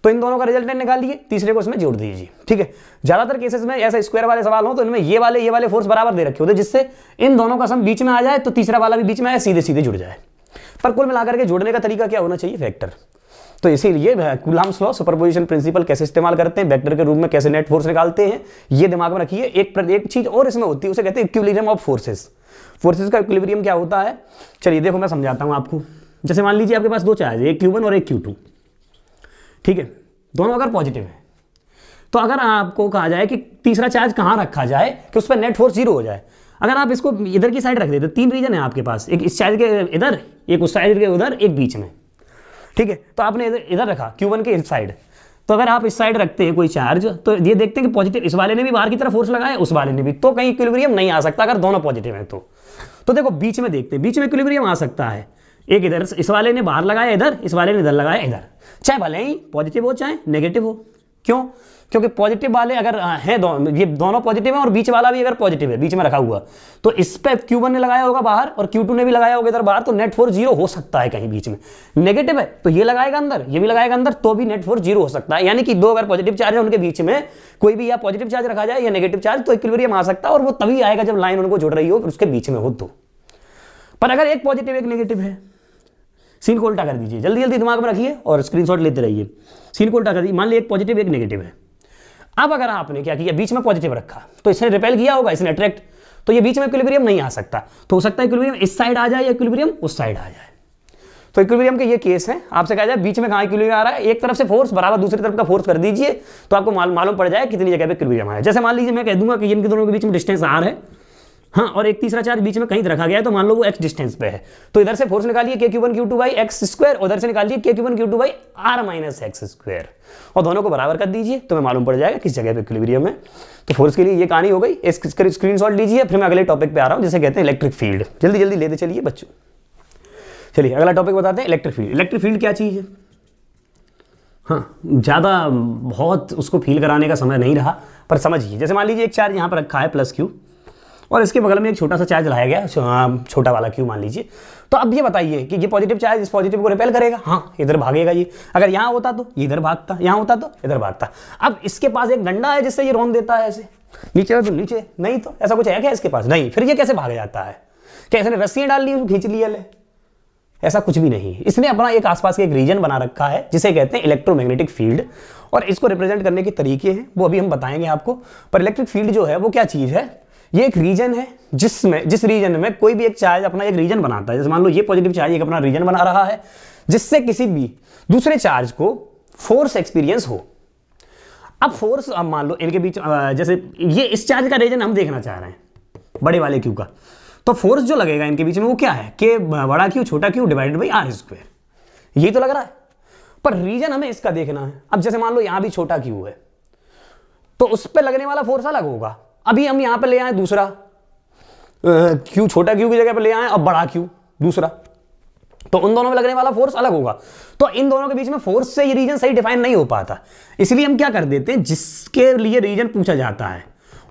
तो इन दोनों का रिजल्टेंट निकाल लिए, तीसरे को इसमें जोड़ दीजिए, ठीक है। ज्यादातर केसेस में ऐसा स्क्वायर वाले सवाल हो तो इनमें ये वाले फोर्स बराबर दे रखे होते, जिससे इन दोनों का सम बीच में आ जाए तो तीसरा वाला भी बीच में आए, सीधे सीधे जुड़ जाए। पर कुल मिलाकर के जोड़ने का तरीका क्या होना चाहिए, वेक्टर। तो इसीलिए कूलम्ब्स लॉ सुपरपोजिशन प्रिंसिपल कैसे इस्तेमाल करते हैं, वेक्टर के रूप में कैसे नेट फोर्स निकालते हैं, ये दिमाग में रखिए। एक चीज और इसमें होती है, उसे कहते हैं इक्विलिब्रियम ऑफ फोर्सेस। फोर्सेस का इक्विलिब्रियम क्या होता है, चलिए देखो मैं समझाता हूं आपको। जैसे मान लीजिए आपके पास 2 चार्ज है, एक Q1 और एक Q2, ठीक है, दोनों अगर पॉजिटिव है, तो अगर आपको कहा जाए कि तीसरा चार्ज कहां रखा जाए कि उस पर नेट फोर्स 0 हो जाए, अगर आप इसको इधर की साइड रख देते, 3 रीजन है आपके पास, एक इस चार्ज के इधर, एक उस साइड के उधर, एक बीच में, ठीक है। तो आपने इधर रखा Q1 के इस साइड, तो अगर आप इस साइड रखते हैं कोई चार्ज, तो ये देखते हैं कि पॉजिटिव, इस वाले ने भी बाहर की तरफ फोर्स लगाया, उस वाले ने भी, तो कहीं इक्विलिब्रियम नहीं आ सकता अगर दोनों पॉजिटिव हैं तो देखो बीच में देखते हैं, बीच में इक्विलिब्रियम आ सकता है। एक इधर इस वाले ने बाहर लगाया इधर, इस वाले ने इधर लगाया इधर, चाहे भले ही पॉजिटिव हो चाहे नेगेटिव हो। क्यों, क्योंकि पॉजिटिव वाले अगर हैं ये दोनों पॉजिटिव हैं और बीच वाला भी अगर पॉजिटिव है बीच में रखा हुआ, तो इस पे Q1 ने लगाया होगा बाहर और Q2 ने भी लगाया होगा इधर बाहर, तो नेट फोर्स 0 हो सकता है कहीं बीच में। नेगेटिव है तो ये लगाएगा अंदर, ये भी लगाएगा अंदर, तो भी नेट फोर्स 0 हो सकता है। यानी कि 2 अगर पॉजिटिव चार्ज है उनके बीच में कोई भी या पॉजिटिव चार्ज रखा जाए या नेगेटिव चार्ज, तो इक्विलिब्रियम आ सकता है, और वो तभी आएगा जब लाइन उनको जोड़ रही हो उसके बीच में हो तो। पर अगर एक पॉजिटिव एक नेगेटिव है, सीन को उल्टा कर दीजिए, जल्दी जल्दी दिमाग में रखिए और स्क्रीनशॉट लेते रहिए। सीन को उल्टा कर दीजिए, मान लीजिए एक पॉजिटिव एक नेगेटिव है। अब अगर आपने क्या किया, बीच में पॉजिटिव रखा तो इसने रिपेल किया होगा, इसने अट्रैक्ट, तो ये बीच में इक्विलिब्रियम नहीं आ सकता, तो हो सकता है इक्विलिब्रियम इस साइड आ जाए या इक्विलिब्रियम उस साइड आ जाए। तो इक्विलिब्रियम के ये केस है, आपसे कहा जाए बीच में कहाँ इक्विलिब्रियम आ रहा है, एक तरफ से फोर्स बराबर दूसरी तरफ का फोर्स कर दीजिए तो आपको मालूम पड़ जाए कितनी जगह पे इक्विलिब्रियम आया। जैसे मान लीजिए मैं कह दूंगा कि इनके दोनों के बीच में डिस्टेंस आर है, हाँ, और एक तीसरा चार्ज बीच में कहीं रखा गया है, तो मान लो वो x डिस्टेंस पे है, तो इधर से फोर्स निकालिए k⁴ q2 by x square, उधर से निकालिए k⁴ q2 by r minus x square, और दोनों को बराबर कर दीजिए तो मैं मालूम पड़ जाएगा किस जगह पे इक्विलिब्रियम है। तो फोर्स के लिए ये कहानी हो गई। इसका स्क्रीनशॉट लीजिए, फिर मैं अगले टॉपिक पे आ रहा हूँ जिसे कहते हैं इलेक्ट्रिक फील्ड। जल्दी जल्दी लेते चलिए बच्चों। चलिए अगला टॉपिक बताते हैं, इलेक्ट्रिक फील्ड। इलेक्ट्रिक फील्ड क्या चीज़ है? हाँ, ज़्यादा बहुत उसको फील कराने का समय नहीं रहा, पर समझिए। जैसे मान लीजिए एक चार्ज यहाँ पर रखा है प्लस क्यू, और इसके बगल में एक छोटा सा चार्ज लाया गया, छोटा वाला क्यू मान लीजिए। तो अब ये बताइए कि ये पॉजिटिव चार्ज इस पॉजिटिव को रिपेल करेगा? हाँ, इधर भागेगा ये। अगर यहाँ होता तो इधर भागता, यहाँ होता तो इधर भागता। अब इसके पास एक डंडा है जिससे ये रौंद देता है, ऐसे नीचे तो नीचे, नहीं तो ऐसा कुछ है क्या इसके पास? नहीं। फिर ये कैसे भाग जाता है? क्या इसने रस्सियाँ डाल ली, खींच लिया ले? ऐसा कुछ भी नहीं। इसने अपना एक आसपास के एक रीजन बना रखा है जिसे कहते हैं इलेक्ट्रोमैग्नेटिक फील्ड, और इसको रिप्रेजेंट करने के तरीके हैं वो अभी हम बताएंगे आपको। पर इलेक्ट्रिक फील्ड जो है वो क्या चीज़ है? ये एक रीजन है जिस रीजन में कोई भी एक चार्ज अपना एक रीजन बनाता है। जैसे मान लो ये पॉजिटिव चार्ज एक अपना रीजन बना रहा है जिससे किसी भी दूसरे चार्ज को फोर्स एक्सपीरियंस हो। अब फोर्स, अब मान लो इनके बीच जैसे ये इस चार्ज का रीजन हम देखना चाह रहे हैं, बड़े वाले क्यू का, तो फोर्स जो लगेगा इनके बीच में वो क्या है? के बड़ा क्यू छोटा Q divided by R square, यही तो लग रहा है। पर रीजन हमें इसका देखना है। अब जैसे मान लो यहां भी छोटा क्यू है तो उस पर लगने वाला फोर्स अलग होगा। अभी हम यहां पे ले आए दूसरा क्यू, छोटा क्यू की जगह पे ले आए अब बड़ा क्यू दूसरा, तो उन दोनों में लगने वाला फोर्स अलग होगा। तो इन दोनों के बीच में फोर्स से ये रीजन सही डिफाइन नहीं हो पाता, इसलिए हम क्या कर देते हैं, जिसके लिए रीजन पूछा जाता है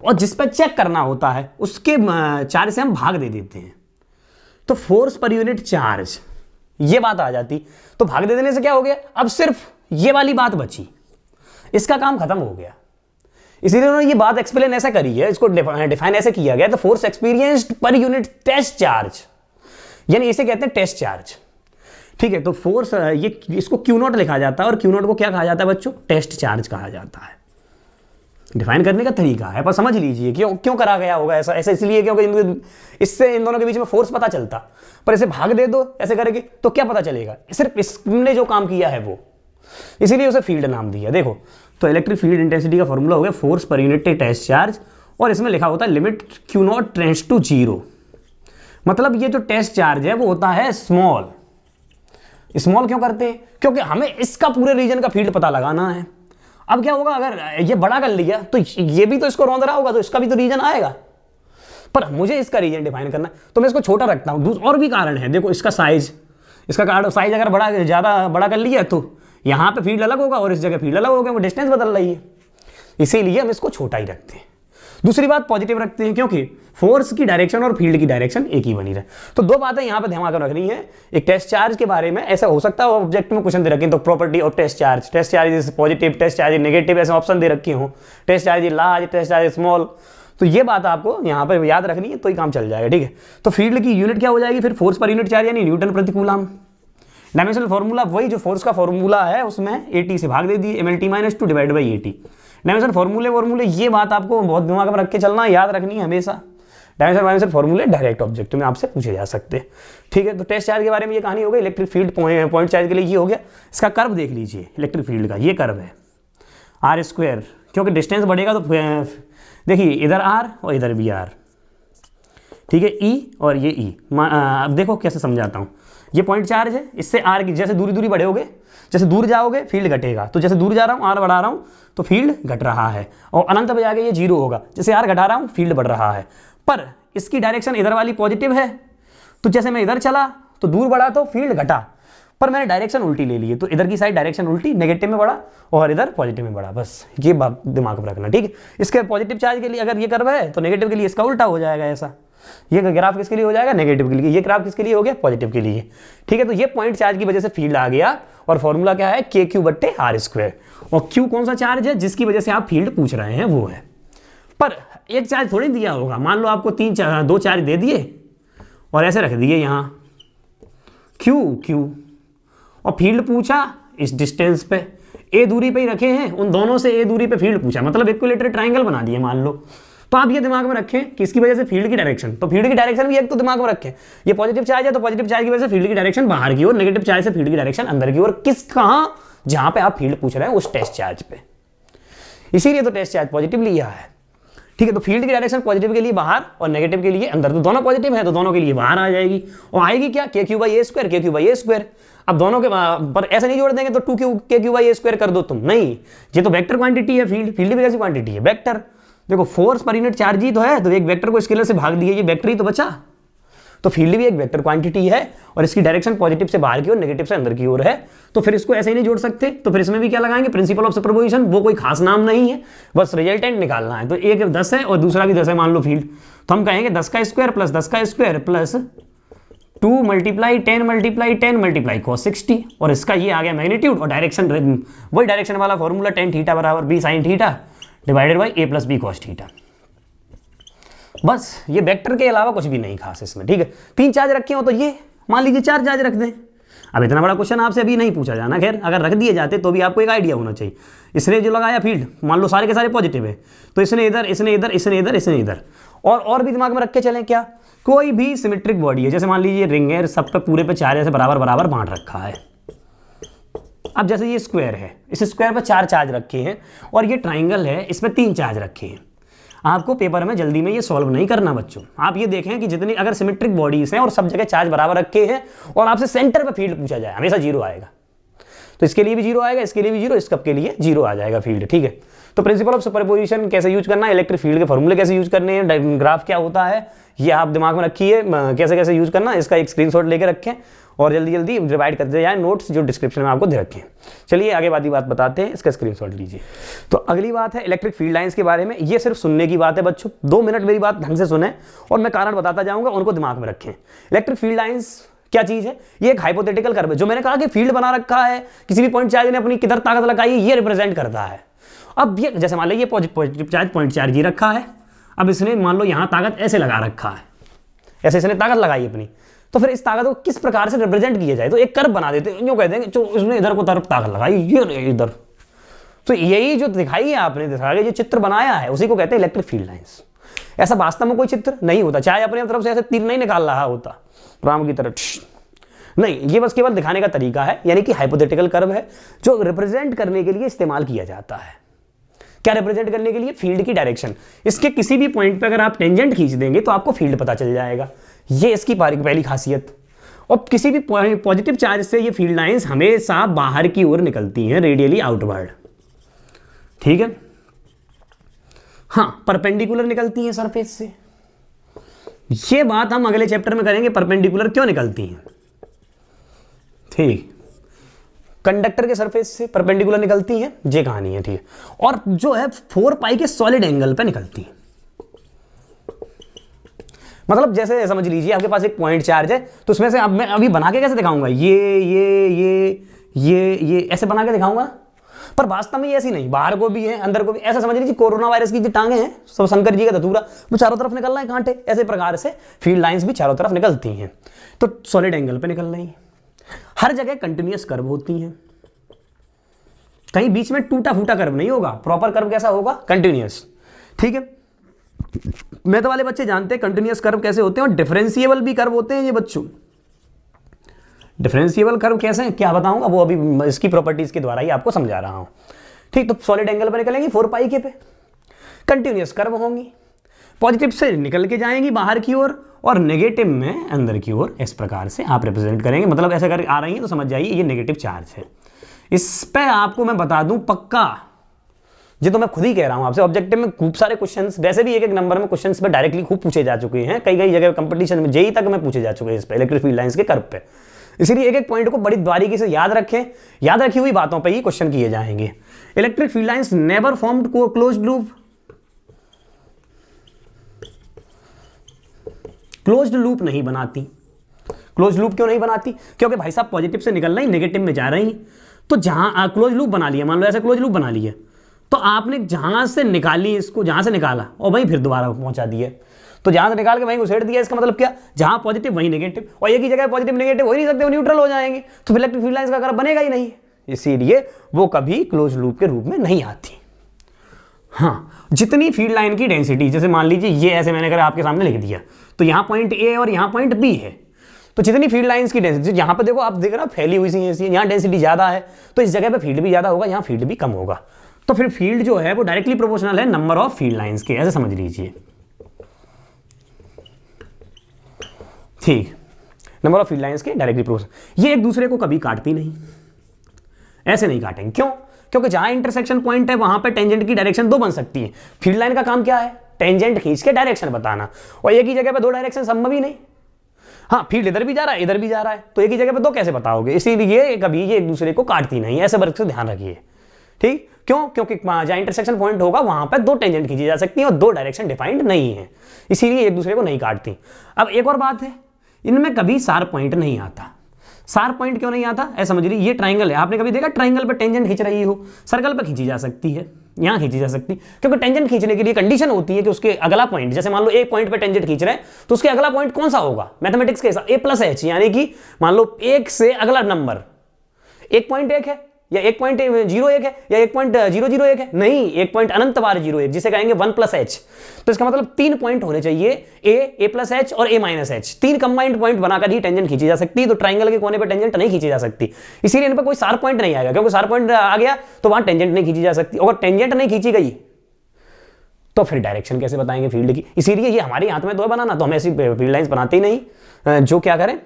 और जिस पर चेक करना होता है उसके चार्ज से हम भाग दे देते हैं। तो फोर्स पर यूनिट चार्ज, ये बात आ जाती। तो भाग दे देने से क्या हो गया, अब सिर्फ ये वाली बात बची, इसका काम खत्म हो गया। इसीलिए उन्होंने ये बात एक्सप्लेन ऐसा करी है, इसको डिफाइन ऐसे किया गया। तो फोर्स एक्सपीरियंस्ड पर यूनिट टेस्ट चार्ज, यानी इसे कहते हैं टेस्ट चार्ज। ठीक है, तो फोर्स ये इसको Q0 लिखा जाता है, और Q0 को क्या कहा जाता है बच्चों? टेस्ट चार्ज कहा जाता है। डिफाइन करने का तरीका है, पर समझ लीजिए क्यों करा गया होगा ऐसा। ऐसा इसलिए क्योंकि इससे इन दोनों के बीच में फोर्स पता चलता, पर इसे भाग दे दो ऐसे करके तो क्या पता चलेगा? सिर्फ इसने जो काम किया है वो, इसीलिए उसे फील्ड नाम दिया। देखो, तो इलेक्ट्रिक फील्ड इंटेंसिटी का फॉर्मूला हो गया फोर्स पर यूनिट टेस्ट चार्ज, और इसमें लिखा होता है लिमिट Q0 टेंड्स टू 0। मतलब ये जो टेस्ट चार्ज है वो होता है स्मॉल। स्मॉल क्यों करते हैं? क्योंकि हमें इसका पूरे रीजन का फील्ड पता लगाना है। अब क्या होगा, अगर ये बड़ा कर लिया तो ये भी तो इसको रौंद रहा होगा, तो इसका भी तो रीजन आएगा, पर मुझे इसका रीजन डिफाइन करना है तो मैं इसको छोटा रखता हूं। और भी कारण है, देखो इसका साइज, इसका साइज अगर बड़ा, ज्यादा बड़ा कर लिया तो यहां पे फील्ड अलग होगा और इस जगह फील्ड अलग होगा, वो डिस्टेंस बदल रही है, इसीलिए हम इसको छोटा ही रखते हैं। दूसरी बात, पॉजिटिव रखते हैं क्योंकि फोर्स की डायरेक्शन और फील्ड की डायरेक्शन एक ही बनी रहे। तो दो बातें यहां पे ध्यान रखनी है। एक टेस्ट चार्ज के बारे में, ऐसा हो सकता है ऑब्जेक्ट में क्वेश्चन दे रखे तो property of test charge is positive, test charge is negative, ऐसे ऑप्शन दे रखे हो, test charge is large, test charge is small. तो ये बात आपको यहाँ पर याद रखनी है तो ही काम चल जाएगा। ठीक है, तो फील्ड की यूनिट क्या हो जाएगी फिर? फोर्स पर यूनिट चार्ज यानी न्यूटन प्रति कूलम। डायमेंशनल फॉर्मूला वही जो फोर्स का फॉर्मूला है, उसमें 80 से भाग दे दिए, mLT-2 डिवाइड बाई 80। डायमेंशन फॉर्मूले ये बात आपको बहुत दिमाग में रख के चलना, याद रखनी है हमेशा। डायमेंशन फॉर्मूले डायरेक्ट ऑब्जेक्ट में आपसे पूछे जा सकते हैं। ठीक है, तो टेस्ट चार्ज के बारे में ये कहानी हो गई। इलेक्ट्रिक फील्ड पॉइंट चार्ज के लिए ये हो गया। इसका कर्व देख लीजिए, इलेक्ट्रिक फील्ड का ये कर्व है r², क्योंकि डिस्टेंस बढ़ेगा तो देखिए इधर r और इधर भी r। ठीक है, E और ये E। अब देखो कैसे समझाता हूँ। ये पॉइंट चार्ज है, इससे r की जैसे दूरी बढ़ोगे, जैसे दूर जाओगे फील्ड घटेगा, तो जैसे दूर जा रहा हूँ r बढ़ा रहा हूँ तो फील्ड घट रहा है, और अनंत पे जाके ये 0 होगा। जैसे r घटा रहा हूँ फील्ड बढ़ रहा है, पर इसकी डायरेक्शन इधर वाली पॉजिटिव है, तो जैसे मैं इधर चला तो दूर बढ़ा तो फील्ड घटा, पर मैंने डायरेक्शन उल्टी ले ली है, तो इधर की साइड डायरेक्शन उल्टी, नेगेटिव में बढ़ा और इधर पॉजिटिव में बढ़ा। बस ये बात दिमाग में रखना। ठीक है, इसके पॉजिटिव चार्ज के लिए अगर ये कर्व है तो नेगेटिव के लिए इसका उल्टा हो जाएगा ऐसा। ये ग्राफ किसके लिए हो जाएगा? नेगेटिव के लिए। ये ग्राफ किसके लिए हो गया? पॉजिटिव के लिए। ठीक है, तो ये पॉइंट चार्ज की वजह से फील्ड आ गया, और फॉर्मूला क्या है? KQ/r²। और Q कौन सा चार्ज है जिसकी वजह से आप फील्ड पूछ रहे हैं, वो है। पर एक चार्ज थोड़ी दिया होगा, मान लो आपको दो चार्ज दे दिए और ऐसे रख दिए यहाँ Q, और फील्ड पूछा इस डिस्टेंस पे, ए दूरी पे ही रखे हैं, उन दोनों से ए दूरी पे फील्ड पूछा, मतलब इक्विलेटरल ट्रायंगल बना दिए मान लो। तो आप ये दिमाग में रखें कि इसकी वजह से फील्ड की डायरेक्शन, तो फील्ड की डायरेक्शन भी एक तो दिमाग में रखें, ये पॉजिटिव चार्ज है तो पॉजिटिव चार्ज की वजह से फील्ड की डायरेक्शन बाहर की ओर, नेगेटिव चार्ज से फील्ड की डायरेक्शन अंदर की ओर, किस कहां, जहां पे आप फील्ड पूछ रहे हैं उस टेस्ट चार्ज पे, इसीलिए तो टेस्ट चार्ज पॉजिटिव लिया है। ठीक है, तो फील्ड की डायरेक्शन पॉजिटिव के लिए बाहर और नेगेटिव के लिए अंदर, तो दोनों पॉजिटिव है तो दोनों के लिए बाहर आ जाएगी, और आएगी क्या, के क्यू बाई ए स्क्वायर, के क्यू बाई ए स्क्वायर। अब दोनों के पर ऐसे नहीं जोड़ देंगे तो 2 के क्यू बाई ए स्क्वायर कर दो तुम, नहीं, ये तो वेक्टर क्वांटिटी है, फील्ड भी कैसी क्वांटिटी है, वेक्टर। देखो फोर्स पर यूनिट चार्ज ही तो है, तो एक वेक्टर को स्केलर से भाग दिए, ये वेक्टर ही तो बचा, तो फील्ड भी एक वेक्टर क्वांटिटी है और इसकी डायरेक्शन पॉजिटिव से बाहर की ओर, नेगेटिव से अंदर की ओर है, तो फिर इसको ऐसे ही नहीं जोड़ सकते, तो फिर इसमें भी क्या लगाएंगे, प्रिंसिपल ऑफ सुपरपोजिशन, वो कोई खास नाम नहीं है, बस रिजल्टेंट निकालना है। तो एक 10 है और दूसरा भी 10 है मान लो फील्ड, तो हम कहेंगे 10 का स्क्वायर प्लस 10 का square plus 2 multiply 10 multiply 10 multiply cos 60, और इसका ये आ गया मैग्नीट्यूड, और डायरेक्शन वही डायरेक्शन वाला फॉर्मूला tan थीटा बराबर b sin theta divided by a plus b cos theta. बस ये वेक्टर के अलावा कुछ भी नहीं खास इसमें। ठीक है, 3 चार्ज रखे हो तो ये मान लीजिए 4 चार्ज रख दें। अब इतना बड़ा क्वेश्चन आपसे अभी नहीं पूछा जाना, खैर अगर रख दिए जाते तो भी आपको एक आइडिया होना चाहिए। इसने जो लगाया फील्ड मान लो सारे के सारे पॉजिटिव है, तो इसने इधर, इसने इधर, इसने इधर, इसने इधर, और भी दिमाग में रख के चलें क्या, कोई भी सिमेट्रिक बॉडी है, जैसे मान लीजिए रिंग है, सब पे पूरे पे 4 ऐसे बराबर बराबर बांट रखा है। अब जैसे ये स्क्वायर है, इस स्क्वायर पे 4 चार्ज रखे हैं, और ये ट्राइंगल है, इस पे 3 चार्ज रखे हैं। आपको पेपर में जल्दी में ये सॉल्व नहीं करना बच्चों, आप ये देखें कि जितनी अगर सिमेट्रिक बॉडीज हैं और सब जगह चार्ज बराबर रखे हैं और आपसे सेंटर पे फील्ड पूछा जाए, हमेशा 0 आएगा। तो इसके लिए भी 0 आएगा, इसके लिए भी 0, इस कप के लिए 0 आ जाएगा फील्ड। ठीक है, तो प्रिंसिपल ऑफ सुपरपोजिशन कैसे यूज करना है, इलेक्ट्रिक फील्ड के फॉर्मूले कैसे यूज करने हैं, ग्राफ क्या होता है, ये आप दिमाग में रखिए, कैसे कैसे यूज करना, इसका एक स्क्रीनशॉट लेके रखें और जल्दी जल्दी डिवाइड करते जाएं नोट्स जो डिस्क्रिप्शन में आपको दे रखे हैं। चलिए आगे वाली बात बताते हैं, इसका स्क्रीनशॉट लीजिए। तो अगली बात है इलेक्ट्रिक फील्ड लाइंस के बारे में। ये सिर्फ सुनने की बात है बच्चों, 2 मिनट मेरी बात ढंग से सुने और मैं कारण बताता जाऊंगा, उनको दिमाग में रखें। इलेक्ट्रिक फील्ड लाइंस क्या चीज है, ये एक हाइपोथेटिकल कर्व है, जो मैंने कहा कि फील्ड बना रखा है, किसी भी पॉइंट चार्ज ने अपनी किधर ताकत लगाई है, ये रिप्रेजेंट करता है। अब ये जैसे मान लो ये पॉजिटिव चार्ज पॉइंट चार्ज ही रखा है, अब इसने मान लो यहां ताकत ऐसे लगा रखा है, ऐसे इसने ताकत लगाई अपनी, तो फिर इस ताकत को किस प्रकार से रिप्रेजेंट किया जाए, तो एक कर्व बना देते हैं, यूं कहते हैं जो उसने इधर को तरफ ताकत लगाई, ये इधर, तो यही जो दिखाई है आपने, दिखा के जो चित्र बनाया है उसी को कहते हैं इलेक्ट्रिक फील्ड लाइंस। ऐसा वास्तव में कोई चित्र नहीं होता, चाहे अपने तरफ से ऐसे तीर नहीं निकाल रहा होता राम की तरफ, नहीं, ये बस केवल दिखाने का तरीका है, यानी कि हाइपोथेटिकल कर्व है जो रिप्रेजेंट करने के लिए इस्तेमाल किया जाता है। क्या रिप्रेजेंट करने के लिए, फील्ड की डायरेक्शन। इसके किसी भी पॉइंट पे अगर आप टेंजेंट खींच देंगे तो आपको फील्ड पता चल जाएगा, ये इसकी पहली खासियत। और किसी भी पॉजिटिव चार्ज से ये फील्ड लाइंस हमेशा बाहर की ओर निकलती हैं, रेडियली आउटवर्ड। ठीक है, हाँ, परपेंडिकुलर निकलती हैं सरफेस से। ये बात हम अगले चैप्टर में करेंगे, परपेंडिकुलर क्यों निकलती हैं। ठीक, कंडक्टर के सरफेस से परपेंडिकुलर निकलती हैं, ये कहानी है। ठीक है, और जो है 4 पाई के सॉलिड एंगल पे निकलती हैं। मतलब जैसे समझ लीजिए आपके पास एक पॉइंट चार्ज है, तो उसमें से अब मैं अभी बना के कैसे दिखाऊंगा, ये ऐसे बना के दिखाऊंगा, पर वास्तव में ये ऐसी नहीं, बाहर को भी है अंदर को भी। ऐसा समझ लीजिए कोरोना वायरस की जो टांगे हैं, सब शंकर जी का धतूरा, वो चारों तरफ निकल रहा है कांटे, ऐसे प्रकार से फील्ड लाइंस भी चारों तरफ निकलती हैं, तो सॉलिड एंगल पे निकल रही हैं। हर जगह कंटिन्यूअस कर्व होती हैं, कहीं बीच में टूटा फूटा कर्व नहीं होगा, प्रॉपर कर्व कैसा होगा, कंटिन्यूअस। ठीक है, मैथ वाले बच्चे जानते हैं कंटिन्यूअस कर्व कैसे होते हैं, और डिफरेंशिएबल भी कर्व होते हैं ये बच्चों। डिफरेंशिएबल कर्व कैसे हैं क्या बताऊंगा, वो अभी इसकी प्रॉपर्टीज के द्वारा ही आपको समझा रहा हूं। ठीक, तो सॉलिड एंगल पर निकलेंगी 4 पाई के पे, कंटिन्यूअस कर्व होंगी, पॉजिटिव से निकल के जाएंगी बाहर की ओर और नेगेटिव में अंदर की ओर, इस प्रकार से आप रिप्रेजेंट करेंगे। मतलब ऐसे अगर आ रही है तो समझ जाइए ये नेगेटिव चार्ज है। इस पे आपको मैं बता दूं पक्का, ये तो मैं खुद ही कह रहा हूं आपसे, ऑब्जेक्टिव में खूब सारे क्वेश्चंस, वैसे भी एक नंबर में क्वेश्चंस पे डायरेक्टली खूब पूछे जा चुके हैं, कई जगह कंपटीशन में जेई तक में पूछे जा चुके हैं इस पे, इलेक्ट्रिक फील्ड लाइंस के कर्व पे। इसीलिए एक पॉइंट को बड़ी बारीकी से याद रखें, याद रखी हुई बातों पर ही क्वेश्चन किए जाएंगे। Electric field lines never formed closed loop, closed loop नहीं बनाती। क्लोज्ड लूप क्यों नहीं बनाती, क्योंकि भाई साहब पॉजिटिव से निकल रही, नेगेटिव में जा रही, तो जहां क्लोज लूप बना लिया, मान लो ऐसे क्लोज लूप बना लिया, तो आपने जहां से निकाली इसको, जहां से निकाला और वहीं फिर दोबारा पहुंचा दिया, तो जहां से निकाल के वहीं घुसेड़ दिया, इसका मतलब क्या, जहां पॉजिटिव वहीं नेगेटिव, और एक ही जगह पॉजिटिव नेगेटिव हो ही नहीं सकते, वो न्यूट्रल हो जाएंगे, तो इलेक्ट्रिक फील्ड लाइंस का कर्व बनेगा ही नहीं, इसीलिए वो कभी क्लोज लूप के रूप में नहीं आती। हाँ, जितनी फील्ड लाइन की डेंसिटी, जैसे मान लीजिए ये ऐसे मैंने अगर आपके सामने लिख दिया, तो यहाँ पॉइंट ए और यहाँ पॉइंट बी है, तो जितनी फील्ड लाइंस की डेंसिटी, यहाँ पे देखो आप देख रहे हो फैली हुई सी ऐसी, यहाँ डेंसिटी ज्यादा है, तो इस जगह पे फील्ड भी ज्यादा होगा, यहाँ फील्ड भी कम होगा, तो फिर फील्ड जो है वो डायरेक्टली प्रोपोर्शनल है नंबर ऑफ फील्ड लाइंस के, ऐसे समझ लीजिए। ठीक, नंबर ऑफ फील्ड लाइंस के डायरेक्टली प्रोपोर्शनल। ये एक दूसरे को कभी काटती नहीं, ऐसे नहीं काटेंगे, क्यों, क्योंकि जहां इंटरसेक्शन पॉइंट है वहां पे टेंजेंट की डायरेक्शन दो बन सकती है। फील्ड लाइन का काम क्या है, टेंजेंट खींच के डायरेक्शन बताना, और एक ही जगह पे दो डायरेक्शन संभव ही नहीं। हाँ, फील्ड इधर भी जा रहा है इधर भी जा रहा है, तो एक ही जगह पे दो कैसे बताओगे, इसीलिए कभी ये एक दूसरे को काटती नहीं, ऐसे वर्ग से ध्यान रखिए। ठीक, क्यों, क्योंकि जहां इंटरसेक्शन पॉइंट होगा वहां पर दो टेंजेंट खींची जा सकती है और दो डायरेक्शन डिफाइंड नहीं है, इसीलिए एक दूसरे को नहीं काटती। अब एक और बात है, इनमें कभी शार्प पॉइंट नहीं आता। शार्प पॉइंट क्यों नहीं आता, ऐसा समझ लीजिए, ये ट्राइंगल है, आपने कभी देखा ट्राइंगल पे टेंजेंट खींच रही हो, सर्कल पे खींची जा सकती है, यहाँ खींची जा सकती, क्योंकि टेंजेंट खींचने के लिए कंडीशन होती है कि उसके अगला पॉइंट, जैसे मान लो एक पॉइंट पे टेंजेंट खींच रहे हैं, तो उसके अगला पॉइंट कौन सा होगा मैथमेटिक्स के हिसाब, a+h, यानी कि मान लो एक से अगला नंबर 1.1 है या 1.01 है या 1.001 है, नहीं, एक पॉइंट अनंत बार 01, जिसे कहेंगे 1+h। तो इसका मतलब 3 पॉइंट होने चाहिए, a+h और a-h, 3 कंबाइंड पॉइंट बनाकर ही टेंजेंट खींची जा सकती है, तो ट्राइंगल के कोने पे टेंजेंट नहीं खींची जा सकती, इसीलिए इन पर कोई शार्प पॉइंट नहीं आएगा, क्योंकि शार्प पॉइंट आ गया तो वहां टेंजेंट नहीं खींची जा सकती, अगर टेंजेंट नहीं खींची गई तो फिर डायरेक्शन कैसे बताएंगे फील्ड की, इसीलिए ये हमारे हाथ में तो है बनाना, तो हम ऐसी फील्ड लाइंस बनाते ही नहीं जो क्या करें,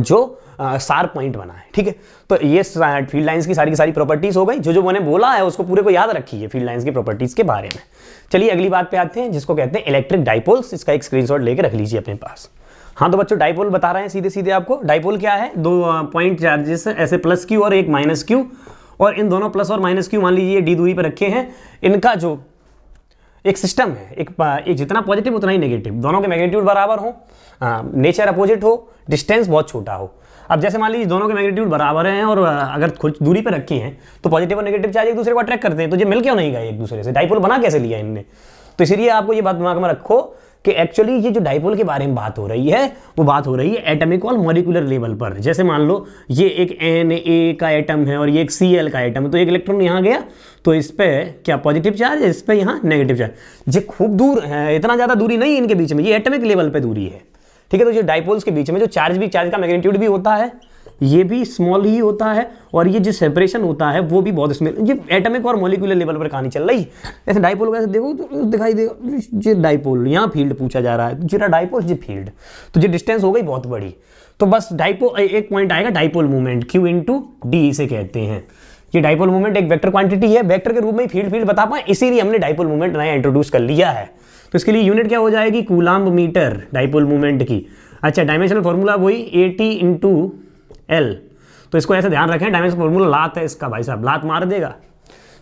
जो शार्प पॉइंट बना है। ठीक है, तो ये फील्ड लाइंस की सारी प्रॉपर्टीज हो गई, जो मैंने बोला है उसको पूरे को याद रखिए फील्ड लाइंस की प्रॉपर्टीज के बारे में। चलिए अगली बात पे आते हैं, जिसको कहते हैं इलेक्ट्रिक डाइपोल्स, इसका एक स्क्रीनशॉट लेके रख लीजिए अपने पास। हाँ, तो बच्चों डाइपोल बता रहे हैं सीधे सीधे आपको, डाइपोल क्या है, दो पॉइंट चार्जेस ऐसे प्लस क्यू और एक माइनस क्यू, और इन दोनों प्लस और माइनस क्यू मान लीजिए डी दूरी पर रखे हैं, इनका जो एक सिस्टम है, एक जितना पॉजिटिव उतना ही नेगेटिव, दोनों के मैग्नीट्यूड बराबर हो, नेचर अपोजिट हो, डिस्टेंस बहुत छोटा हो। अब जैसे मान लीजिए दोनों के मैग्नीट्यूड बराबर हैं और अगर कुछ दूरी पे रखी हैं, तो पॉजिटिव और नेगेटिव चार्ज एक दूसरे को अट्रैक्ट करते हैं, तो ये मिल क्यों नहीं गए एक दूसरे से, डाइपोल बना कैसे लिया इनने। तो इसीलिए आपको ये बात दिमाग में रखो कि एक्चुअली ये जो डाइपोल के बारे में बात हो रही है, वो बात हो रही है एटॉमिक और मॉलिक्यूलर लेवल पर। जैसे मान लो ये एक Na का एटम है और ये एक Cl का एटम है, तो एक इलेक्ट्रॉन यहाँ गया तो इस पे क्या पॉजिटिव चार्ज है, इस पे यहाँ नेगेटिव चार्ज, ये खूब दूर है, इतना ज्यादा दूरी नहीं है इनके बीच में, ये एटॉमिक लेवल पे दूरी है। ठीक है, तो ये डाइपोल्स के बीच में जो चार्ज का मैग्नीट्यूड भी होता है, ये भी स्मॉल ही होता है, और ये जो सेपरेशन होता है वो भी बहुत स्मॉल, ये एटॉमिक और मॉलिक्यूलर लेवल पर कहानी चल रही है। ऐसे डाइपोल का ऐसे देखो तो दिखाई देगा, ये डाइपोल, यहाँ फील्ड पूछा जा रहा है, तो जीरा डाइपोल, ये फील्ड, तो ये डिस्टेंस हो गई बहुत बड़ी, तो बस डाइपोल एक पॉइंट आएगा डाइपोल मूवमेंट, Q × D इसे कहते हैं। ये डाइपोल मूवमेंट एक वेक्टर क्वांटिटी है, वेक्टर के रूप में फील्ड बता पाए, इसीलिए हमने डाइपोल मूवमेंट नया इंट्रोड्यूस कर लिया है। तो इसके लिए यूनिट क्या हो जाएगी, कूलाम्ब मीटर डाइपोल मूवमेंट की। अच्छा, डायमेंशनल फॉर्मूला वही AT × L, तो इसको ऐसे ध्यान रखें, डायमेंशनल फॉर्मूला लात है इसका, भाई साहब लात मार देगा।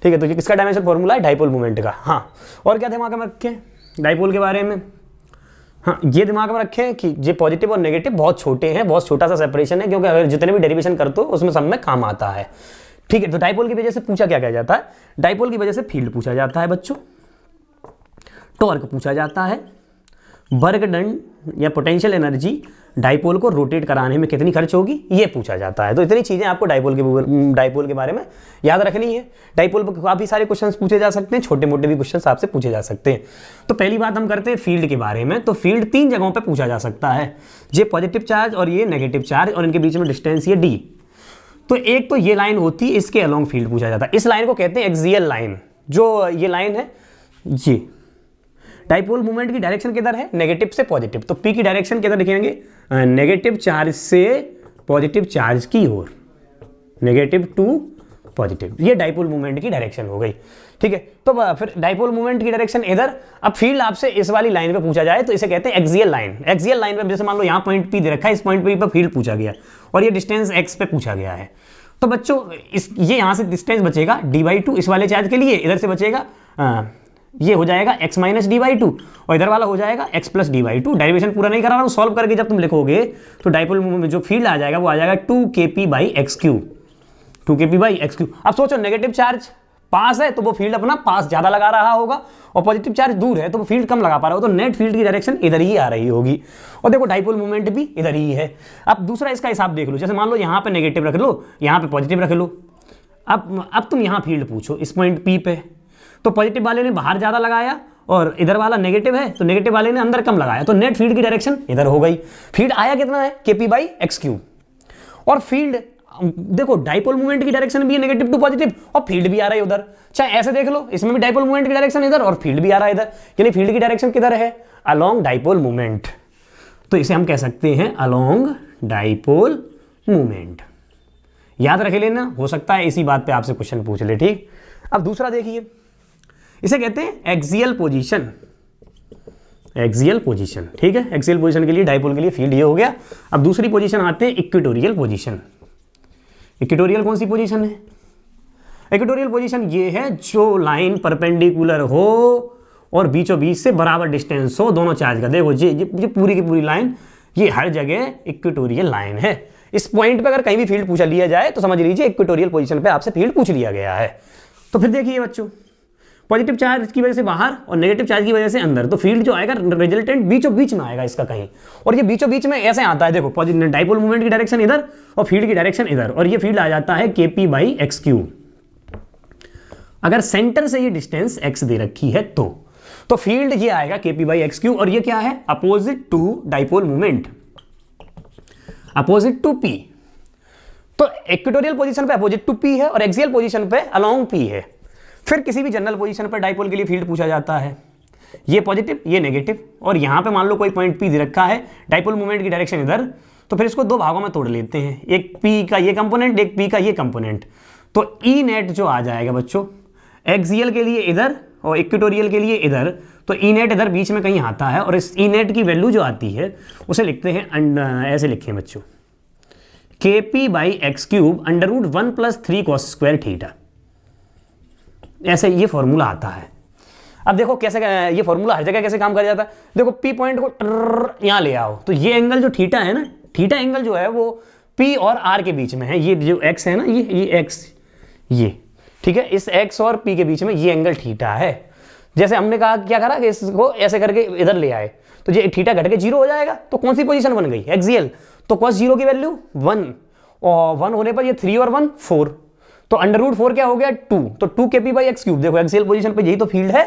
ठीक है, तो ये किसका डायमेंशनल फॉर्मूला है, डाइपोल मूवमेंट का। हाँ, और क्या दिमाग में रखें डाइपोल के बारे में, हाँ ये दिमाग में रखें कि ये पॉजिटिव और नेगेटिव बहुत छोटे हैं, बहुत छोटा सा सेपरेशन है, क्योंकि अगर जितने भी डेरिवेशन करते हो उसमें सब में काम आता है। ठीक है, तो डाइपोल की वजह से पूछा क्या जाता है, डाइपोल की वजह से फील्ड पूछा जाता है बच्चों, टॉर्क पूछा जाता है, वर्क डन या पोटेंशियल एनर्जी डाइपोल को रोटेट कराने में कितनी खर्च होगी, ये पूछा जाता है। तो इतनी चीजें आपको डाइपोल के बारे में याद रखनी है। डाइपोल पर काफी सारे क्वेश्चंस पूछे जा सकते हैं, छोटे मोटे भी क्वेश्चंस आपसे पूछे जा सकते हैं। तो पहली बात हम करते हैं फील्ड के बारे में। तो फील्ड 3 जगहों पे पूछा जा सकता है, ये पॉजिटिव चार्ज और ये नेगेटिव चार्ज, और इनके बीच में डिस्टेंस ये d। तो एक तो ये लाइन होती है, इसके अलोंग फील्ड पूछा जाता है, इस लाइन को कहते हैं एक्सियल लाइन। जो ये लाइन है, ये डाइपोल मूवमेंट की डायरेक्शन किधर है, नेगेटिव से पॉजिटिव, तो P की डायरेक्शन किधर लिखेंगे, नेगेटिव चार्ज से पॉजिटिव चार्ज की ओर, नेगेटिव टू पॉजिटिव, ये डाइपोल मूवमेंट की डायरेक्शन हो गई। ठीक है, तो फिर डाइपोल मूवमेंट की डायरेक्शन इधर। अब फील्ड आपसे इस वाली लाइन पे पूछा जाए तो इसे कहते हैं एक्सियल लाइन। एक्सियल लाइन पे जैसे मान लो यहाँ पॉइंट P दे रखा है, इस पॉइंट P पर फील्ड पूछा गया और ये डिस्टेंस x पे पूछा गया है। तो बच्चों ये यहाँ से डिस्टेंस बचेगा d/2 इस वाले चार्ज के लिए, इधर से बचेगा ये हो जाएगा x - d/2 और इधर वाला हो जाएगा x + d/2। डेरिवेशन पूरा नहीं करा रहा हूँ, सॉल्व करके जब तुम लिखोगे तो डाइपोल में जो फील्ड आ जाएगा वो आ जाएगा 2kp/x3, 2kp/x3। अब सोचो नेगेटिव चार्ज पास है तो वो फील्ड अपना पास ज्यादा लगा रहा होगा, और पॉजिटिव चार्ज दूर है तो वो फील्ड कम लगा पा रहा होगा, तो नेट फील्ड की डायरेक्शन इधर ही आ रही होगी। और देखो डाइपोल मोमेंट भी इधर ही है। अब दूसरा इसका हिसाब देख लो, जैसे मान लो यहाँ पे नेगेटिव रख लो, यहाँ पे पॉजिटिव रख लो। अब तुम यहाँ फील्ड पूछो इस पॉइंट पी पे, तो पॉजिटिव वाले ने बाहर ज्यादा लगाया और इधर वाला नेगेटिव है तो नेगेटिव वाले ने अंदर कम लगाया, तो नेट फील्ड की डायरेक्शन इधर हो गई। फील्ड आया कितना है, kp/x³। और फील्ड देखो डाइपोल मोमेंट की डायरेक्शन भी है नेगेटिव टू पॉजिटिव, और फील्ड भी आ रहा है उधर। चाहे ऐसे देख लो, इसमें भी डाइपोल मोमेंट की डायरेक्शन इधर और फील्ड भी आ रहा है इधर, यानी फील्ड की डायरेक्शन किधर है, अलोंग डाइपोल मोमेंट। तो इसे हम कह सकते हैं अलोंग डाइपोल मोमेंट। याद रख लेना, हो सकता है इसी बात पे आपसे क्वेश्चन पूछ ले। ठीक, अब दूसरा देखिए, इसे कहते हैं एक्सियल पोजीशन। एक्सियल पोजीशन, ठीक है, एक्सियल पोजीशन के लिए डाइपोल के लिए फील्ड ये हो गया। अब दूसरी पोजीशन आते हैं इक्वेटोरियल पोजीशन। इक्वेटोरियल कौन सी पोजीशन है, इक्वेटोरियल पोजीशन ये है जो लाइन परपेंडिकुलर हो और बीचों बीच से बराबर डिस्टेंस हो दोनों चार्ज का। देखो ये पूरी की पूरी लाइन, ये हर जगह इक्वेटोरियल लाइन है। इस पॉइंट पे अगर कहीं भी फील्ड पूछा लिया जाए तो समझ लीजिए इक्वेटोरियल पोजीशन पे आपसे फील्ड पूछ लिया गया है। तो फिर देखिए बच्चों, पॉजिटिव चार्ज की वजह से बाहर और नेगेटिव चार्ज की वजह से अंदर, तो फील्ड जो आएगा रिजल्टेंट बीचों बीच में आएगा इसका कहीं, और ये बीचों बीच में ऐसे आता है। देखो पॉजिटिव डाइपोल मूवमेंट की डायरेक्शन इधर और फील्ड की डायरेक्शन इधर, और ये फील्ड आ जाता है kp/x³। अगर सेंटर से ये डिस्टेंस x दे रखी है तो फील्ड ये आएगा kp/x³, और ये क्या है, opposite to dipole movement, opposite to p। तो इक्वेटोरियल पोजीशन पे अपोजिट टू p है और एक्सियल पोजीशन पे अलोंग p है। फिर किसी भी जनरल पोजीशन पर डाइपोल के लिए फील्ड पूछा जाता है, ये पॉजिटिव ये नेगेटिव, और यहां पे मान लो कोई पॉइंट P दे रखा है, डाइपोल मूवमेंट की डायरेक्शन इधर, तो फिर इसको दो भागों में तोड़ लेते हैं, एक P का ये कंपोनेंट, एक P का ये कंपोनेंट। तो ई नेट जो आ जाएगा बच्चों, एक्सियल के लिए इधर और इक्वेटोरियल के लिए इधर, तो ई नेट इधर बीच में कहीं आता है, और इस ई नेट की वैल्यू जो आती है उसे लिखते हैं, ऐसे लिखें बच्चों, kp/x³ √1 + 3 cos²θ। ऐसे ये फॉर्मूला आता है। अब देखो कैसे ये फॉर्मूला हर जगह कैसे काम कर जाता है। देखो पी पॉइंट को यहां ले आओ, तो ये एंगल जो थीटा है ना, थीटा एंगल जो है वो पी और आर के बीच में है। ये जो एक्स है ना, ये एक्स, ये ठीक है, इस एक्स और पी के बीच में ये एंगल थीटा है। जैसे हमने कहा क्या करा कि इसको ऐसे करके इधर ले आए, तो ये थीटा घट के 0 हो जाएगा, तो कौन सी पोजीशन बन गई, एक्सियल। तो cos 0 की वैल्यू 1, और 1 होने पर ये 3 और 1 4, तो √4 क्या हो गया 2, तो 2 kp/x³। देखो एक्सियल पोजीशन पे यही तो फील्ड है।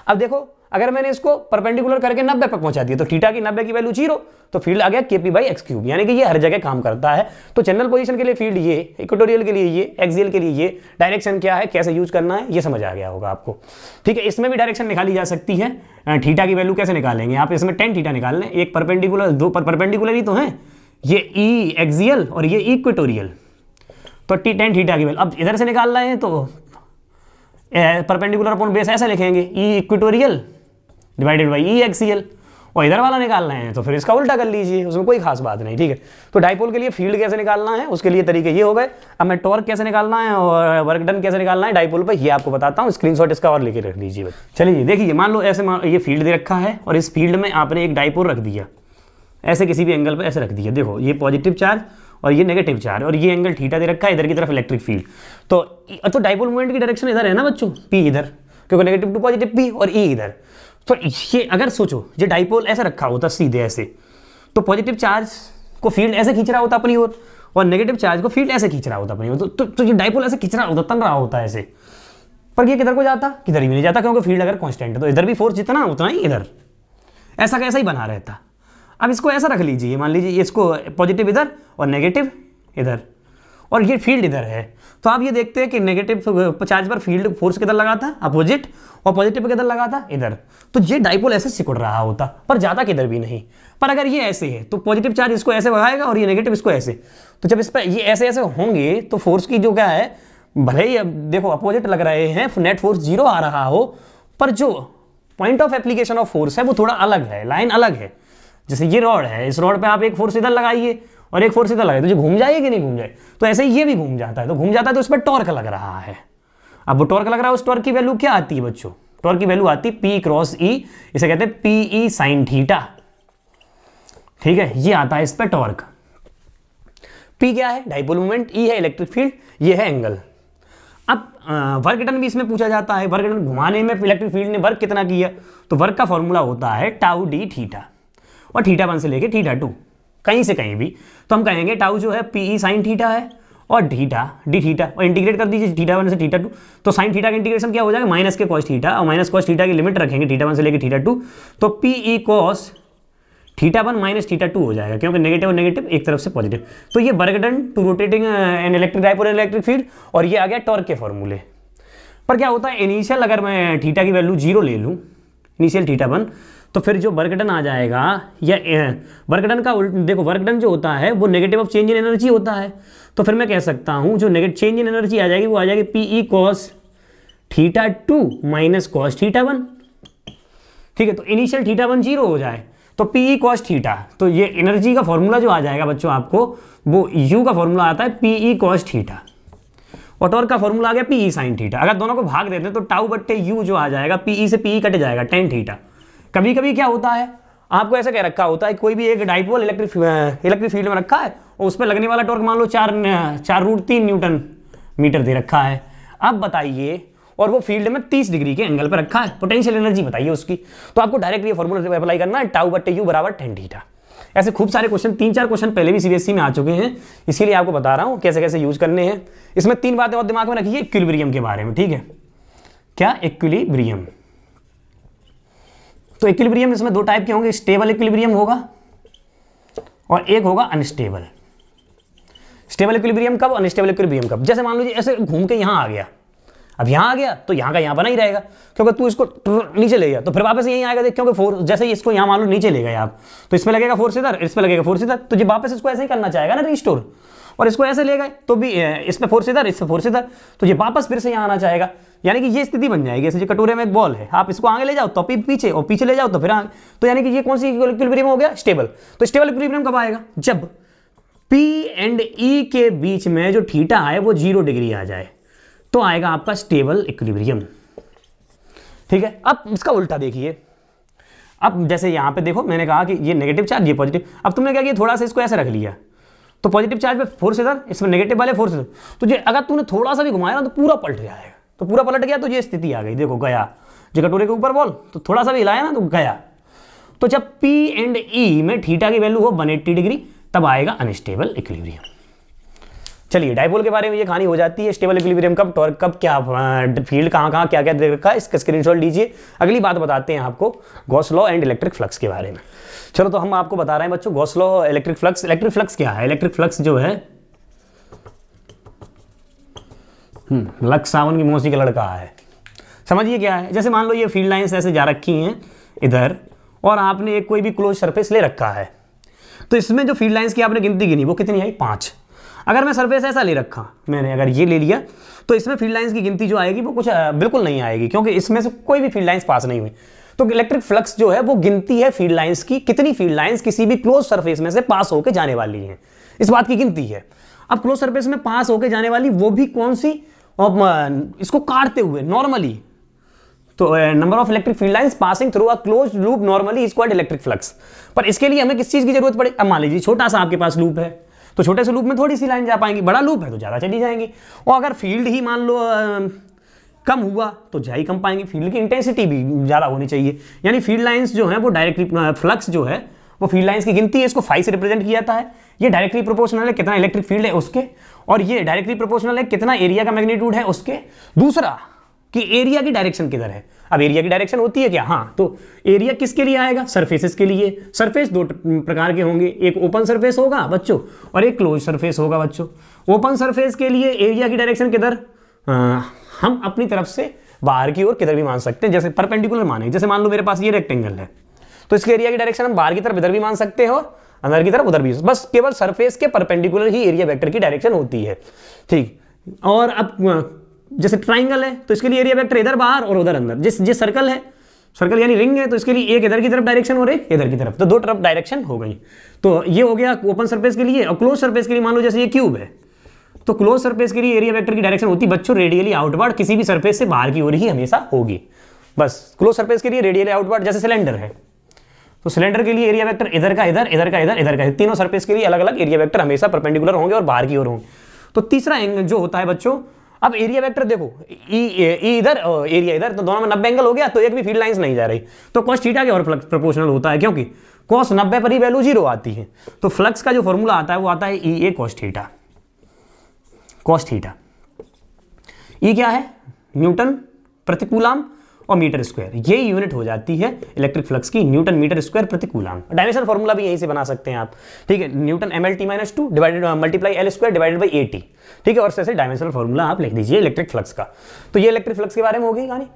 अब देखो अगर मैंने इसको परपेंडिकुलर करके 90 पे पहुंचा दिया, तो थीटा की 90 की वैल्यू 0, तो फील्ड आ गया kp/x³, यानी कि ये हर जगह काम करता है। तो जनरल पोजीशन के लिए फील्ड ये, इक्वेटोरियल के लिए ये, एक्सियल के लिए ये, डायरेक्शन क्या है, कैसे यूज करना है, ये समझ आ गया होगा आपको। ठीक है, इसमें भी डायरेक्शन निकाली जा सकती है। थीटा की वैल्यू कैसे निकालेंगे आप, इसमें tan थीटा निकाल लें, एक परपेंडिकुलर, दो परपेंडिकुलर ही तो है, ये ई एक्सियल और ये इक्वेटोरियल, तो tan थीटा की वैल्यू अब इधर से निकाल रहे हैं तो परपेंडिकुलर अपॉन बेस ऐसे लिखेंगे, E equatorial divided by E axial, और इधर वाला निकाल रहे हैं तो फिर इसका उल्टा कर लीजिए, उसमें कोई खास बात नहीं। ठीक है, तो डाइपोल के लिए फील्ड कैसे निकालना है उसके लिए तरीके ये हो गए। अब मैं टॉर्क कैसे निकालना है और वर्क डन कैसे निकालना है डाइपोल पे, ये आपको बताता हूँ। स्क्रीनशॉट इसका और लेके रख लीजिए। चलिए देखिए, मान लो ऐसे ये फील्ड दे रखा है और इस फील्ड में आपने एक डाइपोल रख दिया, ऐसे किसी भी एंगल पर ऐसे रख दिया। देखो ये पॉजिटिव चार्ज और ये नेगेटिव चार्ज, और ये एंगल थीटा दे रखा है, इधर की तरफ इलेक्ट्रिक फील्ड। तो डाइपोल मूवमेंट की डायरेक्शन इधर है ना बच्चों, पी इधर, क्योंकि नेगेटिव टू पॉजिटिव पी और ई इधर। तो ये अगर सोचो ये डाइपोल ऐसे रखा होता सीधे ऐसे, तो पॉजिटिव चार्ज को फील्ड ऐसे खींच रहा होता अपनी ओर, और नेगेटिव चार्ज को फील्ड ऐसे खींच रहा होता अपनी ओर। तो ये डाइपोल ऐसे खींच रहा होता, तन रहा होता ऐसे, पर ये किधर को जाता, किधर भी नहीं जाता, क्योंकि फील्ड अगर कांस्टेंट है तो इधर भी फोर्स जितना उतना ही इधर, ऐसा कैसा ही बना रहता। अब इसको ऐसा रख लीजिए, मान लीजिए इसको पॉजिटिव इधर और नेगेटिव इधर, और ये फील्ड इधर है। तो आप ये देखते हैं कि नेगेटिव चार्ज पर फील्ड फोर्स किधर लगा था, अपोजिट, और पॉजिटिव किधर लगा था, इधर। तो ये डाइपोल ऐसे सिकुड़ रहा होता, पर ज्यादा किधर भी नहीं। पर अगर ये ऐसे है तो पॉजिटिव चार्ज इसको ऐसे भगाएगा और ये नेगेटिव इसको ऐसे, तो जब इस पर ये ऐसे ऐसे होंगे तो फोर्स की जो क्या है, भले ही अब देखो अपोजिट लग रहे हैं, नेट फोर्स 0 आ रहा हो, पर जो point of application of force है वो थोड़ा अलग है, लाइन अलग है। जैसे ये रॉड है, इस रॉड पे आप एक फोर्स इधर लगाइए और एक फोर्स इधर लगाइए, तो ये घूम जाएगी कि नहीं घूम जाए, तो ऐसे ही ये भी घूम जाता है। तो घूम जाता है तो इस पर टॉर्क लग रहा है। अब वो टॉर्क लग रहा है, उस टॉर्क की वैल्यू क्या आती है बच्चों, टॉर्क की वैल्यू आती है P×E, इसे कहते हैं PE sin थीटा। ठीक है, ये आता है इस पर टॉर्क। P क्या है, डाइपोल मोमेंट, E है इलेक्ट्रिक फील्ड, ये है एंगल। अब वर्क डन भी इसमें पूछा जाता है, वर्क डन घुमाने में इलेक्ट्रिक फील्ड ने वर्क कितना किया, तो वर्क का फॉर्मूला होता है टाउ डी थीटा, और थीटा 1 से लेके थीटा 2 कहीं से कहीं भी, तो हम कहेंगे टाउ जो है पीई साइन थीटा है, और थीटा डी थीटा, और इंटीग्रेट कर दीजिए थीटा 1 से थीटा 2, तो साइन थीटा का इंटीग्रेशन क्या हो जाएगा माइनस के कॉस थीटा, और माइनस कॉस थीटा की लिमिट रखेंगे थीटा 1 से लेके थीटा 2, तो p E cos theta 1 minus theta 2 हो जाएगा, क्योंकि नेगेटिव और नेगेटिव एक तरफ से पॉजिटिव। तो ये work done to rotating an electric dipole electric field, और ये आ गया टॉर्क के फॉर्मूले। पर क्या होता है इनिशियल अगर मैं थीटा की वैल्यू 0 ले लूँ, इनिशियल थीटा 1, तो फिर जो वर्क डन आ जाएगा, या वर्क डन का देखो वर्क डन जो होता है वो negative of change in energy होता है, तो फिर मैं कह सकता हूँ जो नेगेटिव चेंज इन एनर्जी आ जाएगी वो आ जाएगी p E cos theta 2 minus cos theta 1। ठीक है, तो इनिशियल थीटा 1 0 हो जाए तो पीई कॉस थीटा, तो ये एनर्जी का फॉर्मूला जो आ जाएगा बच्चों आपको, वो यू का फॉर्मूला आता है पीई कॉस थीटा, और टॉर्क का फॉर्मूला आ गया पीई साइन थीटा। अगर दोनों को भाग देते हैं तो टाउ बट्टे यू जो आ जाएगा, पीई से पीई कट जाएगा टेन थीटा। कभी कभी क्या होता है आपको ऐसा कह रखा होता है कोई भी एक डाइपोल इलेक्ट्रिक फील्ड में रखा है और उस पर लगने वाला टॉर्क मान लो 4√3 न्यूटन मीटर दे रखा है। अब बताइए, और वो फील्ड में 30 डिग्री के एंगल पर रखा है, पोटेंशियल एनर्जी बताइए उसकी, तो आपको डायरेक्ट ये फॉर्मूला अप्लाई करना है टाउ बट्टे यू बराबर टेन थीटा। ऐसे खूब सारे क्वेश्चन 3-4 क्वेश्चन पहले भी सीबीएसई में आ चुके हैं, इसीलिए आपको बता रहा हूँ कैसे कैसे यूज करने हैं। इसमें 3 बातें और दिमाग में रखिए इक्विलिब्रियम के बारे में, ठीक है, क्या इक्विलिब्रियम। तो इक्विलिब्रियम इसमें 2 टाइप के होंगे, स्टेबल इक्विलिब्रियम होगा और एक होगा अनस्टेबल। स्टेबल इक्विलिब्रियम कब, अनस्टेबल इक्विलिब्रियम कब। जैसे मान लीजिए ऐसे घूम के यहाँ आ गया, अब यहाँ आ गया तो यहाँ का यहाँ बना ही रहेगा, क्योंकि तू इसको नीचे ले गया तो फिर वापस यहीं आएगा, देख क्योंकि फोर्स जैसे ही इसको यहाँ मान लो नीचे ले गए आप, तो इसमें लगेगा फोर्स इधर, इस पर लगेगा फोर्स इधर, तो ये वापस इसको ऐसे ही करना चाहेगा ना रिस्टोर, और इसको ऐसे ले गए तो भी इस पर फोर्स इधर, इस पर फोर्स इधर, तो ये वापस फिर से यहाँ आना चाहेगा। यानी कि ये स्थिति बन जाएगी, जैसे कटोरे में एक बॉल है, आप इसको आगे ले जाओ तो पीछे, और पीछे ले जाओ तो फिर आगे, तो यानी कि ये कौन सी इक्विलिब्रियम हो गया, स्टेबल। तो स्टेबल इक्विलिब्रियम कब आएगा, जब P एंड E के बीच में जो थीटा है वो 0 डिग्री आ जाए, तो आएगा आपका स्टेबल इक्विलिब्रियम। ठीक है, अब इसका उल्टा देखिए, अब जैसे यहां पे देखो मैंने कहा कि ये नेगेटिव चार्ज ये पॉजिटिव, अब तुमने क्या किया थोड़ा सा इसको ऐसे रख लिया, तो पॉजिटिव चार्ज पे फोर्स इधर, इसमें नेगेटिव वाले फोर्स इधर, तो ये अगर तूने थोड़ा सा भी घुमाया ना तो पूरा पलट जाएगा, तो पूरा पलट गया तो ये स्थिति आ गई, देखो गया जो कटोरे के ऊपर बॉल, तो थोड़ा सा भी हिलाया ना तो गया। तो जब P एंड E में थीटा की वैल्यू हो 180 डिग्री तब आएगा अनस्टेबल इक्विलिब्रियम। चलिए डाइपोल के बारे में ये कहानी हो जाती है, स्टेबल इक्विलिब्रियम कब, टॉर्क कब, क्या फील्ड कहाँ कहाँ क्या क्या दे रखा है, इसका स्क्रीनशॉट लीजिए। अगली बात बताते हैं आपको Gauss law and electric flux के बारे में। चलो तो हम आपको बता रहे हैं बच्चों Gauss law electric flux. Electric flux क्या है, इलेक्ट्रिक फ्लक्स जो है लक्स सावन की मौसी का लड़का है, समझिए क्या है। जैसे मान लो ये फील्ड लाइंस ऐसे जा रखी हैं इधर, और आपने एक कोई भी क्लोज सरफेस ले रखा है, तो इसमें जो फील्ड लाइंस की आपने गिनती गिनी वो कितनी आई, 5। अगर मैं सरफेस ऐसा ले रखा, मैंने अगर ये ले लिया, तो इसमें फील्ड लाइंस की गिनती जो आएगी वो कुछ बिल्कुल नहीं आएगी, क्योंकि इसमें से कोई भी फील्ड लाइंस पास नहीं हुई। तो इलेक्ट्रिक फ्लक्स जो है वो गिनती है फील्ड लाइंस की, कितनी फील्ड लाइंस किसी भी क्लोज सरफेस में से पास होकर जाने वाली हैं, इस बात की गिनती है। अब क्लोज सरफेस में पास होकर जाने वाली वो भी कौन सी, इसको काटते हुए नॉर्मली, तो number of electric field lines passing through a closed loop normally is called electric flux. पर इसके लिए हमें किस चीज की जरूरत पड़े, अब मान लीजिए छोटा सा आपके पास लूप है, तो छोटे से लूप में थोड़ी सी लाइन जा पाएंगी, बड़ा लूप है तो ज़्यादा चली जाएंगी, और अगर फील्ड ही मान लो कम हुआ तो जा ही कम पाएंगी, फील्ड की इंटेंसिटी भी ज़्यादा होनी चाहिए। यानी फील्ड लाइंस जो है वो डायरेक्टली फ्लक्स जो है वो फील्ड लाइंस की गिनती है, इसको फाई से रिप्रेजेंट किया जाता है। ये डायरेक्टली प्रोपोर्शनल है कितना इलेक्ट्रिक फील्ड है उसके, और ये डायरेक्टली प्रोपोर्शनल है कितना एरिया का मैग्नीट्यूड है उसके। दूसरा कि एरिया की डायरेक्शन किधर है, अब एरिया की डायरेक्शन होती है क्या, हाँ, तो एरिया किसके लिए आएगा, सरफेसेस के लिए। सरफेस 2 प्रकार के होंगे, एक ओपन सरफेस होगा बच्चों और एक क्लोज सरफेस होगा बच्चों। ओपन सरफेस के लिए एरिया की डायरेक्शन किधर, हम अपनी तरफ से बाहर की ओर किधर भी मान सकते हैं, जैसे परपेंडिकुलर माने, जैसे मान लो मेरे पास ये रेक्टेंगल है तो इसके एरिया की डायरेक्शन हम बाहर की तरफ इधर भी मान सकते हैं और अंदर की तरफ उधर भी, बस केवल सरफेस के परपेंडिकुलर ही एरिया वेक्टर की डायरेक्शन होती है। ठीक, और अब जैसे ट्राइंगल है तो इसके लिए एरिया वेक्टर इधर बाहर और उधर अंदर। जिस सर्कल है, सर्कल यानी रिंग है, तो इसके लिए एक इधर की तरफ डायरेक्शन और एक इधर की तरफ, तो 2 तरफ डायरेक्शन हो गई। तो ये हो गया ओपन सरफेस के लिए। और क्लोज सरफेस के लिए मान लो जैसे ये क्यूब है, तो क्लोज सरफेस के लिए एरिया वेक्टर की डायरेक्शन होती है बच्चों रेडियली आउटवर्ड, किसी भी सरफेस से बाहर की ओर ही हमेशा होगी। बस क्लोज सरफेस के लिए रेडियली आउटवर्ड। जैसे सिलेंडर है तो सिलेंडर के लिए एरिया वेक्टर इधर का इधर, इधर का इधर, इधर का, तीनों सरफेस के लिए अलग अलग एरिया वेक्टर हमेशा परपेंडिकुलर होंगे और बाहर की ओर होंगे। तो तीसरा एंगल जो होता है बच्चों अब एरिया वेक्टर देखो, ई इधर और एरिया इधर, तो दोनों में 90 एंगल हो गया, तो एक भी फील्ड लाइंस नहीं जा रही, तो cos थीटा के और फ्लक्स प्रोपोर्शनल होता है, क्योंकि cos 90 पर ही वैल्यू 0 आती है। तो फ्लक्स का जो फॉर्मूला आता है वो आता है ई ए cos theta. cos theta E क्या है, न्यूटन प्रति कूलम और मीटर स्क्वायर, ये यूनिट हो जाती है इलेक्ट्रिक फ्लक्स की, न्यूटन मीटर स्क्वायर प्रति कूलम। डायमेंशन फॉर्मूला भी यहीं से बना सकते हैं आप, ठीक है, Newton mlt-2 divided multiply l square divided by at, ठीक है, और ऐसे डायमेंशनल फॉर्मूला आप लिख दीजिए इलेक्ट्रिक फ्लक्स का। तो ये इलेक्ट्रिक फ्लक्स के बारे में हो गई कहानी।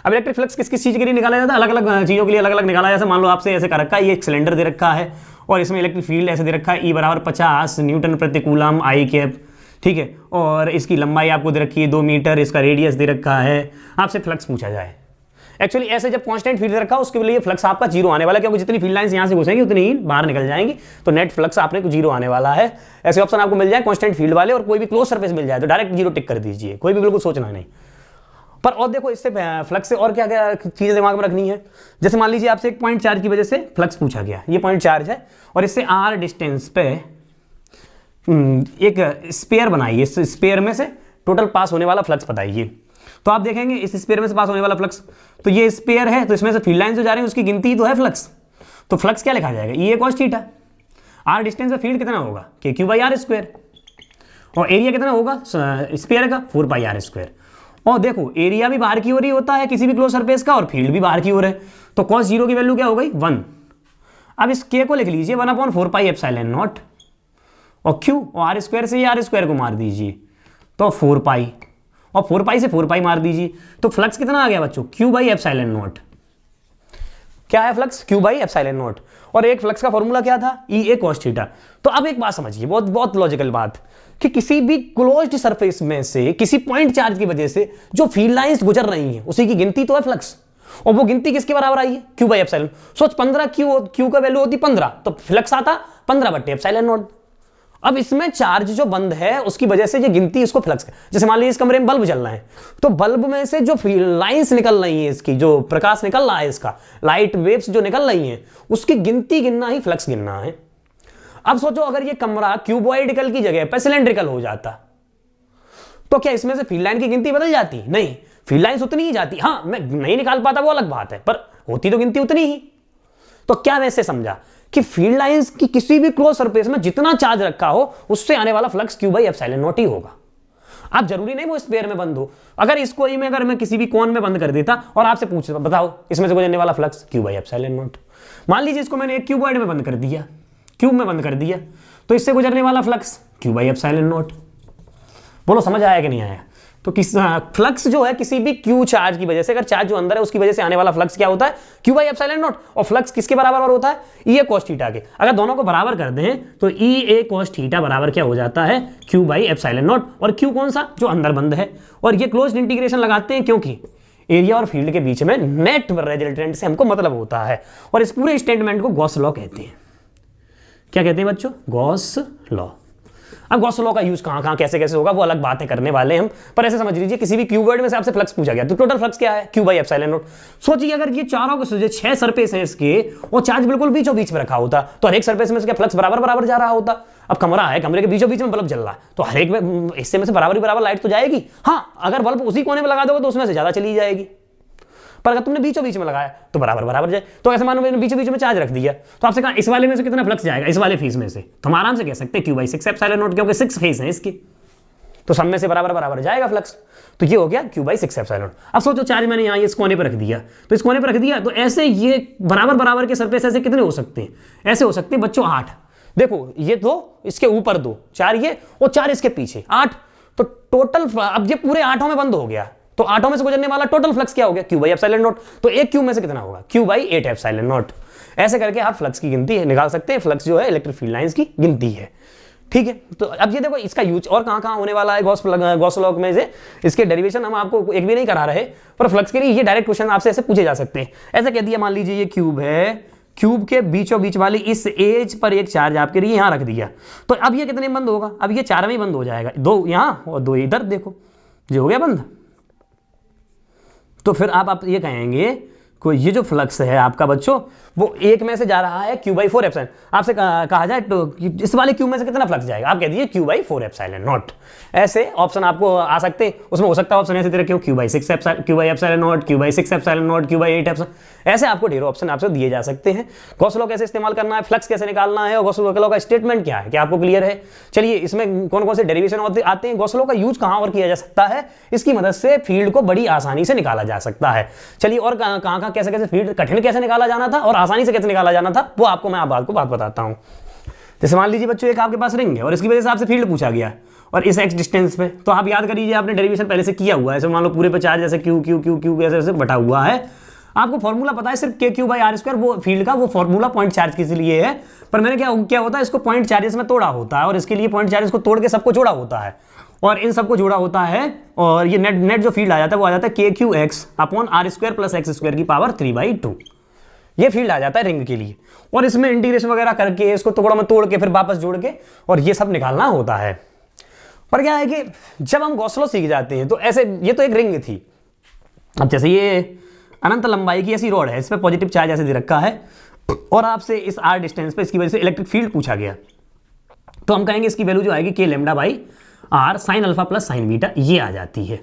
अब इलेक्ट्रिक फ्लक्स किस किस चीज के लिए निकाला जाता है, अलग अलग चीजों के लिए अलग अलग निकाला। जैसे मान लो आपसे ऐसे कर रखा है, ये एक सिलेंडर दे रखा है और इसमें इलेक्ट्रिक फील्ड ऐसे दे रखा है, E बराबर 50 न्यूटन प्रति कूलम आई कैप, ठीक है, और इसकी लंबाई आपको दे रखी है 2 मीटर, इसका रेडियस दे रखा है, आपसे फ्लक्स पूछा जाए। एक्चुअली ऐसे जब कांस्टेंट फील्ड रखा उसके लिए फ्लक्स आपका 0 आने वाला है, क्योंकि जितनी फील्ड लाइंस यहां से घुसेंगी उतनी ही बाहर निकल जाएंगी, तो नेट फ्लक्स आपने को 0 आने वाला है। ऐसे ऑप्शन आपको मिल जाए कांस्टेंट फील्ड वाले, और कोई भी क्लोज सरफेस मिल जाए तो डायरेक्ट 0 टिक कर दीजिए, कोई भी बिल्कुल सोचना नहीं। पर और देखो इससे फ्लक्स से और क्या क्या चीजें दिमाग में रखनी है। जैसे मान लीजिए आपसे एक पॉइंट चार्ज की वजह से फ्लक्स पूछा गया, ये पॉइंट चार्ज है और इससे r डिस्टेंस पे एक स्पेयर बनाइए, इस स्पेयर में से टोटल पास होने वाला फ्लक्स बताइए। तो आप देखेंगे इस स्पेयर में से पास होने वाला फ्लक्स, तो ये स्पेयर है, तो इसमें से फील्ड लाइन जो जा रही है उसकी गिनती तो है फ्लक्स, तो फ्लक्स क्या लिखा जाएगा, ई ए cos थीटा। r डिस्टेंस पे फील्ड कितना होगा, के क्यू बाई आर स्क्वायर, और एरिया कितना होगा स्पेयर का 4 पाई आर स्क्वायर। और देखो एरिया भी बाहर की ओर ही होता है किसी भी क्लोज सरफेस का, और फील्ड भी बाहर की ओर है, तो cos 0 की वैल्यू क्या हो गई 1। अब इस k को लिख लीजिए 1/4 पाई एप्सिलॉन नॉट, और q और आर स्क्वायर से आर स्क्वायर को मार दीजिए तो 4 पाई, और 4 पाई से 4 पाई मार दीजिए, तो फ्लक्स कितना आ गया बच्चों, q बाई एप्सिलॉन नॉट। क्या है flux, q by epsilon not, और एक फ्लक्स का फॉर्मूला क्या था, ई ए cos थीटा। तो अब एक बात समझिए, बहुत बहुत लॉजिकल बात, कि किसी भी क्लोज्ड सरफेस में से किसी पॉइंट चार्ज की वजह से जो फील्ड लाइंस गुजर रही हैं उसी की गिनती तो है फ्लक्स, और वो गिनती किसके बराबर आई है, q बाई एप्सिलॉन। सोच 15 q का वैल्यू होती 15, तो फ्लक्स आता 15 बटे एप्सिलॉन नॉट। अब इसमें चार्ज जो बंद है उसकी वजह से ये गिनती इसको फ्लक्स है। जैसे मान लीजिए इस कमरे में बल्ब जल रहा है, तो बल्ब में से जो लाइंस निकल रही हैं, इसकी जो प्रकाश निकल रहा है, इसका लाइट वेव्स जो निकल रही हैं, उसकी गिनती गिनना ही फ्लक्स गिनना है। अब सोचो अगर ये कमरा क्यूबॉइडिकल की जगह पर सिलेंड्रिकल हो जाता, तो क्या इसमें से फील्ड लाइन की गिनती बदल जाती, नहीं, फील्ड लाइंस उतनी ही जाती। हाँ मैं नहीं निकाल पाता वो अलग बात है, पर होती तो गिनती उतनी ही। तो क्या वैसे समझा कि फील्ड लाइंस की किसी भी क्लोज सरफेस में जितना चार्ज रखा हो उससे आने वाला flux q by epsilon not ही होगा। अब जरूरी नहीं वो स्पेयर में बंद हो, अगर इसको ही में अगर मैं किसी भी कोन में बंद कर देता और आपसे पूछ बताओ इसमें से गुजरने वाला flux q by epsilon not. मान लीजिए इसको मैंने एक क्यूबॉइड में बंद कर दिया, क्यूब में बंद कर दिया, तो इससे गुजरने वाला flux q by epsilon not. बोलो समझ आया कि नहीं आया। तो किस फ्लक्स जो है किसी भी q चार्ज की वजह से, अगर चार्ज जो अंदर है उसकी वजह से आने वाला फ्लक्स क्या होता है, q बाई एप्सिलॉन नॉट। और फ्लक्स किसके बराबर होता है, ई ए cos थीटा के। अगर दोनों को बराबर कर दें तो ई ए cos थीटा बराबर क्या हो जाता है, q बाई एप्सिलॉन नॉट। और q कौन सा, जो अंदर बंद है, और ये क्लोज्ड इंटीग्रेशन लगाते हैं क्योंकि एरिया और फील्ड के बीच में नेट रिजल्टेंट से हमको मतलब होता है। और इस पूरे स्टेटमेंट को गॉस लॉ कहते हैं। क्या कहते हैं बच्चों, गॉस लॉ। अब गॉस लॉ का यूज कहां कैसे कैसे होगा वो अलग बातें करने वाले हैं हम, पर ऐसे समझ लीजिए किसी भी क्यूबॉइड में से आपसे फ्लक्स पूछा गया तो टोटल फ्लक्स क्या है, q बाई एप्सिलॉन नॉट। सोचिए अगर ये चारों को 6 सरफेस हैं इसके और चार्ज बिल्कुल बीचों बीच में रखा होता तो हर एक सरफेस में से क्या फ्लक्स बराबर बराबर जा रहा होता। अब कमरा है, कमरे के बीचों बीच में बल्ब जल रहा है, तो हर एक में हिस्से में से बराबर ही बराबर लाइट तो जाएगी। हाँ अगर बल्ब उसी कोने में लगा दोगे तो उसमें से ज्यादा चली जाएगी, पर अगर तुमने बीचों बीच में लगाया तो बराबर बराबर जाए। तो ऐसे मानो मैंने बीचों बीच में चार्ज रख दिया, तो आपसे कहा इस वाले में से कितना फ्लक्स जाएगा, इस वाले फेज में से, तो हम आराम से कह सकते हैं q बाई 6 एप्सिलॉन नॉट, क्योंकि 6 फेज है इसके, तो सब में से बराबर बराबर जाएगा फ्लक्स। तो ये हो गया q बाई 6 एप्सिलॉन। अब सोचो चार्ज मैंने यहाँ इस कोने पर रख दिया, तो इस कोने पर रख दिया, तो ऐसे ये बराबर बराबर के सरफेस ऐसे कितने हो सकते हैं, ऐसे हो सकते हैं बच्चों 8। देखो ये 2 इसके ऊपर 2, 4 ये और 4 इसके पीछे 8, तो टोटल अब ये पूरे 8 में बंद हो गया, तो 8 में से गुजरने वाला टोटल फ्लक्स क्या हो गया, q बाई एप्सिलॉन नॉट। तो एक q में से कितना होगा, q बाई 8 एप्सिलॉन नॉट। ऐसे करके आप फ्लक्स की गिनती निकाल सकते हैं। फ्लक्स जो है इलेक्ट्रिक फील्ड लाइंस की गिनती है, ठीक है। तो अब ये देखो इसका यूज और कहां होने वाला है गॉस लॉ में से, इसके डेरिवेशन हम आपको एक भी नहीं करा रहे, पर फ्लक्स के लिए ये डायरेक्ट क्वेश्चन आपसे ऐसे पूछे जा सकते हैं। ऐसे कह दिया मान लीजिए ये क्यूब है, क्यूब के बीचों बीच वाली इस एज पर एक चार्ज आपके लिए यहां रख दिया, तो अब ये कितने बंद होगा, अब ये 4 में बंद हो जाएगा, 2 यहां और 2 इधर, देखो ये हो गया बंद। तो फिर आप ये कहेंगे को ये जो फ्लक्स है आपका बच्चों वो एक में से जा रहा है q/4 एप्सिलॉन। आपसे कहा जाए तो इस वाले क्यू में से कितना फ्लक्स जाएगा, आप कह दीजिए q/4 एप्सिलॉन नॉट। ऐसे ऑप्शन आपको आ सकते हैं, उसमें हो सकता है ऑप्शन ऐसे दे रखे हो q/6 epsilon not, q/6 epsilon not, q/8 epsilon, ऐसे आपको ढेरों ऑप्शन आपसे दिए जा सकते हैं। गॉस लॉ कैसे इस्तेमाल करना है, फ्लक्स कैसे निकालना है और गॉस लॉ का स्टेटमेंट क्या है, क्या आपको क्लियर है? चलिए इसमें कौन कौन से डेरिवेशन आते हैं, गॉस लॉ का यूज कहां और किया जा सकता है, इसकी मदद से फील्ड को बड़ी आसानी से निकाला जा सकता है। चलिए और कहां कैसे कैसे फील्ड कठिन कैसे निकाला जाना था और आसानी से कैसे निकाला जाना था वो आपको मैं बात बताता हूं। जैसे मान लीजिए बच्चों एक आपके पास रिंग है और इसकी वजह से आपसे फील्ड पूछा गया और इस x डिस्टेंस पे, तो आप याद करिए आपने डेरिवेशन पहले से किया हुआ है। ऐसे मान लो पूरे पे चार्ज जैसे q q q q ऐसे बटा हुआ है, आपको फॉर्मूला पता है सिर्फ kq/r², वो फील्ड का वो फॉर्मूला पॉइंट चार्ज के लिए है, पर मैंने क्या होता है इसको पॉइंट चार्जेस में तोड़ा होता है और इसके लिए पॉइंट चार्जेस को तोड़ के सबको जोड़ा होता है और इन सबको जोड़ा होता है और ये नेट जो फील्ड आ जाता है वो आ जाता है kqx/r² + x² की पावर 3/2। ये फील्ड आ जाता है रिंग के लिए और इसमें इंटीग्रेशन वगैरह करके इसको टुकड़ों में तोड़ के फिर वापस जोड़ के और ये सब निकालना होता है। पर क्या है कि जब हम गॉस लॉ सीख जाते हैं तो ऐसे, ये तो एक रिंग थी, अब जैसे ये अनंत लंबाई की ऐसी रॉड है, इस पर पॉजिटिव चार्ज ऐसे दे रखा है और आपसे इस r डिस्टेंस पे इसकी वजह से इलेक्ट्रिक फील्ड पूछा गया, तो हम कहेंगे इसकी वैल्यू जो आएगी k λ/r sin alpha plus sin beta, ये आ जाती है।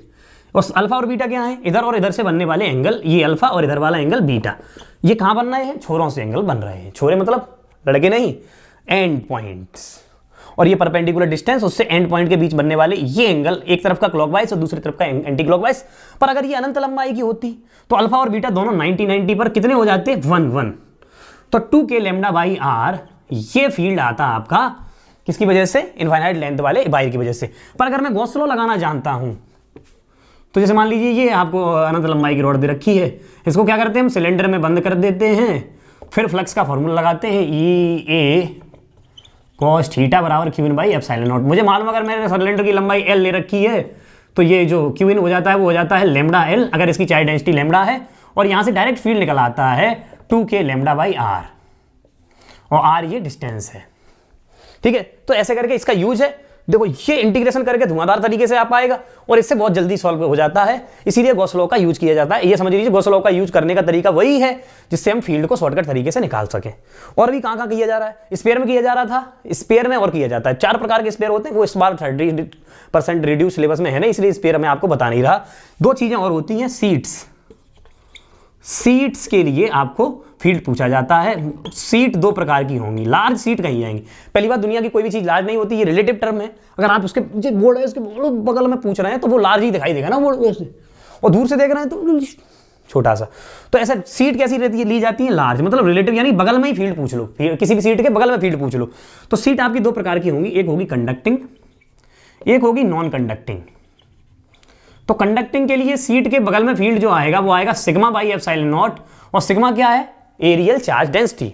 और अल्फा और बीटा क्या है, इधर और इधर से बनने वाले एंगल, ये अल्फा और इधर वाला एंगल बीटा, ये कहां बन रहे हैं, छोरों से एंगल बन रहे हैं, छोरे मतलब लड़के नहीं, एंड पॉइंट्स, और ये परपेंडिकुलर डिस्टेंस उससे एंड पॉइंट के बीच बनने वाले ये एंगल, एक तरफ का क्लॉकवाइज और दूसरी तरफ का एंटी क्लॉकवाइज। पर अगर ये अनंत लंबाई की होती तो अल्फा और बीटा दोनों 90-90 पर कितने हो जाते, 1-1, तो 2k λ/r ये फील्ड आता आपका किसकी वजह से, इनफाइनाइट लेंथ वाले वायर की वजह से। पर अगर मैं गॉस लॉ लगाना जानता हूं तो जैसे मान लीजिए ये आपको अनंत लंबाई की रॉड दे रखी है, इसको क्या करते हैं हम सिलेंडर में बंद कर देते हैं, फिर फ्लक्स का फॉर्मूला लगाते हैं E a cos θ = q/ε0। मुझे मालूम अगर मैंने सिलेंडर की लंबाई l ले रखी है तो ये जो q हो जाता है वो हो जाता है λl, अगर इसकी चार्ज डेंसिटी लैम्बडा है, और यहां से डायरेक्ट फील्ड निकल आता है 2k λ/r और r ये डिस्टेंस है, ठीक है। तो ऐसे करके इसका यूज है, देखो ये इंटीग्रेशन करके धुआंधार तरीके से आ पाएगा और इससे बहुत जल्दी सॉल्व हो जाता है, इसीलिए गॉस लॉ का यूज किया जाता है। ये समझ लीजिए गॉस लॉ का यूज करने का तरीका वही है जिससे हम फील्ड को शॉर्टकट तरीके से निकाल सकें। और भी कहां किया जा रहा है, स्पेयर में किया जा रहा था, स्पेयर में और किया जाता है, 4 प्रकार के स्पेयर होते हैं, वो इस बार 30% रिड्यूस सिलेबस में है ना, इसलिए स्पेयर में आपको बता नहीं रहा। 2 चीजें और होती हैं, सीट्स के लिए आपको फील्ड पूछा जाता है। सीट 2 प्रकार की होंगी, लार्ज सीट कहीं आएंगी। पहली बात, दुनिया की कोई भी चीज लार्ज नहीं होती, ये रिलेटिव टर्म है। अगर आप उसके जो बोर्ड है उसके बगल में पूछ रहे हैं तो वो लार्ज ही दिखाई देगा ना बोर्ड से, और दूर से देख रहे हैं तो छोटा सा। तो ऐसा सीट कैसी रहती है, ली जाती है लार्ज, मतलब रिलेटिव, यानी बगल में ही फील्ड पूछ लो, किसी भी सीट के बगल में फील्ड पूछ लो। तो सीट आपकी 2 प्रकार की होंगी, एक होगी कंडक्टिंग, एक होगी नॉन कंडक्टिंग। तो कंडक्टिंग के लिए सीट के बगल में फील्ड जो आएगा वो आएगा σ/ε0, और सिग्मा क्या है, एरियल चार्ज डेंसिटी।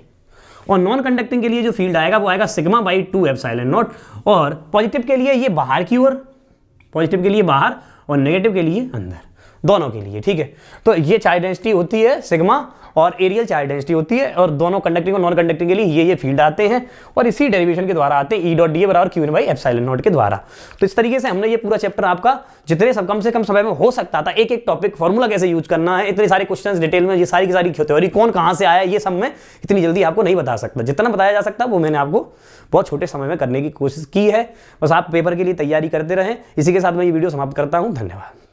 और नॉन कंडक्टिंग के लिए जो फील्ड आएगा वो आएगा σ/2ε0, और पॉजिटिव के लिए ये बाहर की ओर, पॉजिटिव के लिए बाहर और नेगेटिव के लिए अंदर, दोनों के लिए, ठीक है। तो ये चार्ज डेंसिटी होती है सिग्मा और एरियल चार्ज डेंसिटी होती है, और दोनों कंडक्टिंग और नॉन कंडक्टिंग के लिए ये फील्ड आते हैं, और इसी डेरिवेशन के द्वारा आते हैं E.da = q/ε0 के द्वारा। तो इस तरीके से हमने ये पूरा चैप्टर आपका जितने सब कम से कम समय में हो सकता था, एक एक टॉपिक, फॉर्मूला कैसे यूज करना है, इतने सारे क्वेश्चंस डिटेल में, ये सारी की सारी थ्योरी कौन कहां से आया, ये सब मैं इतनी जल्दी आपको नहीं बता सकता। जितना बताया जा सकता वो मैंने आपको बहुत छोटे समय में करने की कोशिश की है। बस आप पेपर के लिए तैयारी करते रहें। इसी के साथ मैं ये वीडियो समाप्त करता हूं। धन्यवाद।